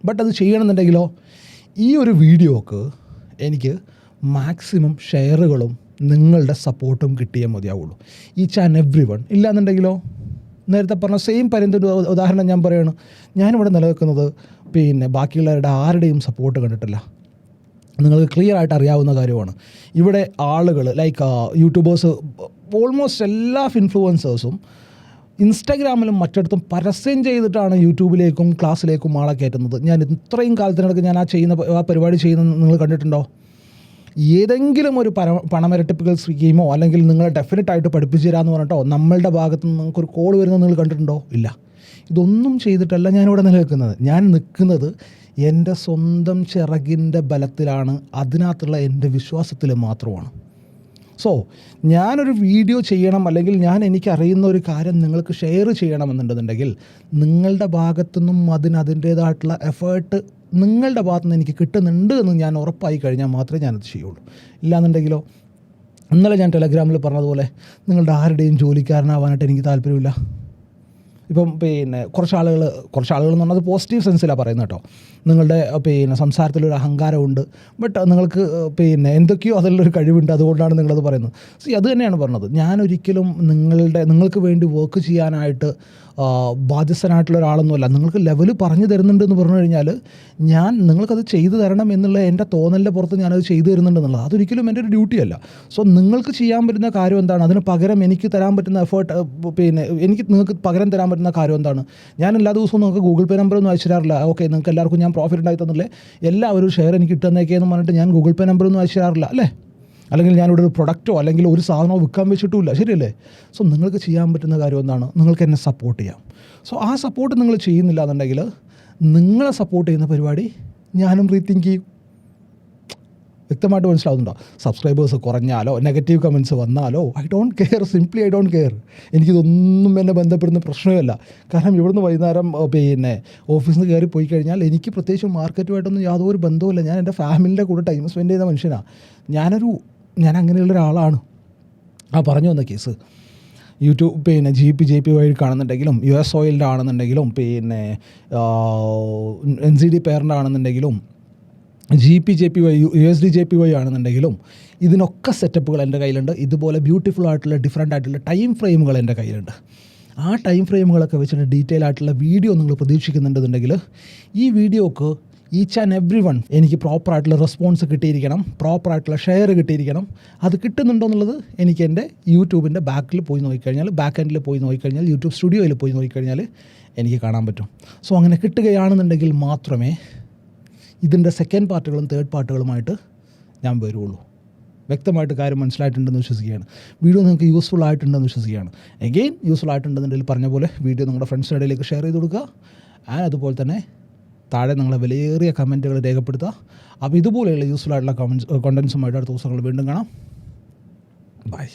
ബട്ട് അത് ചെയ്യണമെന്നുണ്ടെങ്കിലോ ഈ ഒരു വീഡിയോക്ക് എനിക്ക് മാക്സിമം ഷെയറുകളും നിങ്ങളുടെ സപ്പോർട്ടും കിട്ടിയേ മതിയാവുള്ളൂ. Each and every one. ഇല്ലാന്നുണ്ടെങ്കിലോ നേരത്തെ പറഞ്ഞ സെയിം പരിന്തിൻ്റെ ഉദാഹരണം ഞാൻ പറയുകയാണ്. ഞാനിവിടെ നിലനിൽക്കുന്നത് ബാക്കിയുള്ളവരുടെ ആരുടെയും സപ്പോർട്ട് കണ്ടിട്ടില്ല. നിങ്ങൾക്ക് ക്ലിയർ ആയിട്ട് അറിയാവുന്ന കാര്യമാണ്. ഇവിടെ ആളുകൾ ലൈക്ക് യൂട്യൂബേഴ്സ്, ഓൾമോസ്റ്റ് എല്ലാ ഇൻഫ്ലുവൻസേഴ്സും ഇൻസ്റ്റാഗ്രാമിലും മറ്റിടത്തും പരസ്യം ചെയ്തിട്ടാണ് യൂട്യൂബിലേക്കും ക്ലാസ്സിലേക്കും ആളെ കയറ്റുന്നത്. ഞാൻ ഇത്രയും കാലത്തിനിടയ്ക്ക് ഞാൻ ആ പരിപാടി ചെയ്യുന്നത് നിങ്ങൾ കണ്ടിട്ടുണ്ടോ? ഏതെങ്കിലും ഒരു പണമിരട്ടിപ്പിക്കൽ സ്കീമോ അല്ലെങ്കിൽ നിങ്ങളെ ഡെഫിനറ്റായിട്ട് പഠിപ്പിച്ചു തരാമെന്ന് പറഞ്ഞിട്ടോ നമ്മളുടെ ഭാഗത്ത് നിന്ന് നിങ്ങൾക്കൊരു കോൾ വരുന്നത് നിങ്ങൾ കണ്ടിട്ടുണ്ടോ? ഇല്ല. ഇതൊന്നും ചെയ്തിട്ടല്ല ഞാനിവിടെ നിലനിൽക്കുന്നത്. ഞാൻ നിൽക്കുന്നത് എൻ്റെ സ്വന്തം ചിറകിൻ്റെ ബലത്തിലാണ്, അതിനകത്തുള്ള എൻ്റെ വിശ്വാസത്തിൽ മാത്രമാണ്. സോ ഞാനൊരു വീഡിയോ ചെയ്യണം അല്ലെങ്കിൽ ഞാൻ എനിക്കറിയുന്ന ഒരു കാര്യം നിങ്ങൾക്ക് ഷെയർ ചെയ്യണമെന്നുണ്ടെന്നുണ്ടെങ്കിൽ നിങ്ങളുടെ ഭാഗത്തുനിന്നും അതിൻ്റേതായിട്ടുള്ള എഫേർട്ട് നിങ്ങളുടെ ഭാഗത്തുനിന്ന് എനിക്ക് കിട്ടുന്നുണ്ട് എന്ന് ഞാൻ ഉറപ്പായി കഴിഞ്ഞാൽ മാത്രമേ ഞാനത് ചെയ്യുള്ളൂ. ഇല്ലാന്നുണ്ടെങ്കിലോ ഇന്നലെ ഞാൻ ടെലഗ്രാമിൽ പറഞ്ഞതുപോലെ നിങ്ങളുടെ ആരുടെയും ജോലിക്കാരനാവാനായിട്ട് എനിക്ക് താല്പര്യമില്ല. ഇപ്പം കുറച്ച് ആളുകൾ എന്ന് പറഞ്ഞാൽ അത് പോസിറ്റീവ് സെൻസിലാണ് പറയുന്നത് കേട്ടോ. നിങ്ങളുടെ സംസാരത്തിലൊരു അഹങ്കാരമുണ്ട്, ബട്ട് നിങ്ങൾക്ക് എന്തൊക്കെയോ അതിലൊരു കഴിവുണ്ട്, അതുകൊണ്ടാണ് നിങ്ങളത് പറയുന്നത്. അത് തന്നെയാണ് പറഞ്ഞത്. ഞാനൊരിക്കലും നിങ്ങൾക്ക് വേണ്ടി വർക്ക് ചെയ്യാനായിട്ട് ബാധ്യസ്ഥനായിട്ടുള്ള ഒരാളൊന്നുമല്ല. നിങ്ങൾക്ക് ലെവൽ പറഞ്ഞു തരുന്നുണ്ടെന്ന് പറഞ്ഞു കഴിഞ്ഞാൽ നിങ്ങൾക്കത് ചെയ്തു തരണം എന്നുള്ള എൻ്റെ തോന്നലിൻ്റെ പുറത്ത് ഞാനത് ചെയ്തു തരുന്നുണ്ടെന്നുള്ളത് അതൊരിക്കലും എൻ്റെ ഒരു ഡ്യൂട്ടിയല്ല. സോ നിങ്ങൾക്ക് ചെയ്യാൻ പറ്റുന്ന കാര്യം എന്താണ്? അതിന് പകരം എനിക്ക് തരാൻ പറ്റുന്ന എഫേർട്ട് നിങ്ങൾക്ക് പകരം തരാൻ പറ്റുന്ന കാര്യം എന്താണ്? ഞാൻ എല്ലാ ദിവസവും നിങ്ങൾക്ക് ഗൂഗിൾ പേ നമ്പറൊന്നും അയച്ചു തരാറില്ല. ഓക്കെ, നിങ്ങൾക്ക് എല്ലാവർക്കും ഞാൻ പ്രോഫിറ്റ് ഉണ്ടായി തന്നില്ലേ, എല്ലാവരും ഷെയർ എനിക്ക് ഇട്ടെന്നേക്കെന്ന് പറഞ്ഞിട്ട് ഞാൻ ഗൂഗിൾ പേ നമ്പറൊന്നും അയച്ചു തരാറില്ല അല്ലേ? അല്ലെങ്കിൽ ഞാനിവിടെ ഒരു പ്രൊഡക്റ്റോ അല്ലെങ്കിൽ ഒരു സാധനമോ വിൽക്കാൻ വെച്ചിട്ടുമില്ല. ശരിയല്ലേ? സോ നിങ്ങൾക്ക് ചെയ്യാൻ പറ്റുന്ന കാര്യം എന്താണ്? നിങ്ങൾക്ക് എന്നെ സപ്പോർട്ട് ചെയ്യാം. സോ ആ സപ്പോർട്ട് നിങ്ങൾ ചെയ്യുന്നില്ല എന്നുണ്ടെങ്കിൽ നിങ്ങളെ സപ്പോർട്ട് ചെയ്യുന്ന പരിപാടി ഞാനും റീതിങ്ക് ചെയ്യും. വ്യക്തമായിട്ട് മനസ്സിലാവുന്നുണ്ടോ? സബ്സ്ക്രൈബേഴ്സ് കുറഞ്ഞാലോ നെഗറ്റീവ് കമൻറ്റ്സ് വന്നാലോ I don't care. Simply I don't care. എനിക്കിതൊന്നും എന്നെ ബന്ധപ്പെടുന്ന പ്രശ്നമല്ല. കാരണം ഇവിടുന്ന് വൈകുന്നേരം ഓഫീസിൽ നിന്ന് കയറി പോയി കഴിഞ്ഞാൽ എനിക്ക് പ്രത്യേകിച്ച് മാർക്കറ്റുമായിട്ടൊന്നും യാതൊരു ബന്ധവുമില്ല. ഞാൻ എൻ്റെ ഫാമിലിൻ്റെ കൂടെ ടൈം സ്പെൻഡ് ചെയ്യുന്ന മനുഷ്യനാണ്. ഞാൻ അങ്ങനെയുള്ള ഒരാളാണ്. പറഞ്ഞു വന്ന കേസ് യൂട്യൂബ് JP വഴി കാണുന്നുണ്ടെങ്കിലും US ഓയിലിൻ്റെ ആണെന്നുണ്ടെങ്കിലും NCD പെയറിൻ്റെ ആണെന്നുണ്ടെങ്കിലും JP USD JPY ആണെന്നുണ്ടെങ്കിലും ഇതിനൊക്കെ സെറ്റപ്പുകൾ എൻ്റെ കയ്യിലുണ്ട്. ഇതുപോലെ ബ്യൂട്ടിഫുൾ ആയിട്ടുള്ള ഡിഫറെൻ്റ് ആയിട്ടുള്ള ടൈം ഫ്രെയിമുകൾ എൻ്റെ കയ്യിലുണ്ട്. ആ ടൈം ഫ്രെയിമുകളൊക്കെ വെച്ചിട്ട് ഡീറ്റെയിൽ ആയിട്ടുള്ള വീഡിയോ നിങ്ങൾ പ്രതീക്ഷിക്കുന്നുണ്ടെന്നുണ്ടെങ്കിൽ ഈ വീഡിയോക്ക് ഈച്ച് ആൻഡ് എവ്രി വൺ എനിക്ക് പ്രോപ്പറായിട്ടുള്ള റെസ്പോൺസ് കിട്ടിയിരിക്കണം, പ്രോപ്പറായിട്ടുള്ള ഷെയർ കിട്ടിയിരിക്കണം. അത് കിട്ടുന്നുണ്ടോ എന്നുള്ളത് എനിക്ക് എൻ്റെ യൂട്യൂബിൻ്റെ ബാക്കിൽ പോയി നോക്കിക്കഴിഞ്ഞാൽ, ബാക്ക് എൻഡിൽ പോയി നോക്കിക്കഴിഞ്ഞാൽ, യൂട്യൂബ് സ്റ്റുഡിയോയിൽ പോയി നോക്കിക്കഴിഞ്ഞാൽ എനിക്ക് കാണാൻ പറ്റും. സോ അങ്ങനെ കിട്ടുകയാണെന്നുണ്ടെങ്കിൽ മാത്രമേ ഇതിൻ്റെ സെക്കൻഡ് പാർട്ടുകളും തേർഡ് പാർട്ടുകളുമായിട്ട് ഞാൻ വരുള്ളൂ. വ്യക്തമായിട്ട് കാര്യം മനസ്സിലായിട്ടുണ്ടെന്ന് വിശ്വസിക്കുകയാണ്. വീഡിയോ നിങ്ങൾക്ക് യൂസ്ഫുൾ ആയിട്ടുണ്ടെന്ന് വിശ്വസിക്കുകയാണ്. എഗെയിൻ യൂസ്ഫുൾ ആയിട്ടുണ്ടെന്നുണ്ടെങ്കിൽ പറഞ്ഞ പോലെ വീഡിയോ നിങ്ങളുടെ ഫ്രണ്ട്സിൻ്റെ ഇടയിലേക്ക് ഷെയർ ചെയ്ത് കൊടുക്കുക. ആൻഡ് അതുപോലെ തന്നെ താഴെ നിങ്ങളെ വിലയേറിയ കമൻറ്റുകൾ രേഖപ്പെടുത്തുക. അപ്പോൾ ഇതുപോലെയുള്ള യൂസ്ഫുൾ ആയിട്ടുള്ള കണ്ടൻസുമായിട്ട് അടുത്ത ദിവസങ്ങൾ വീണ്ടും കാണാം. ബൈ.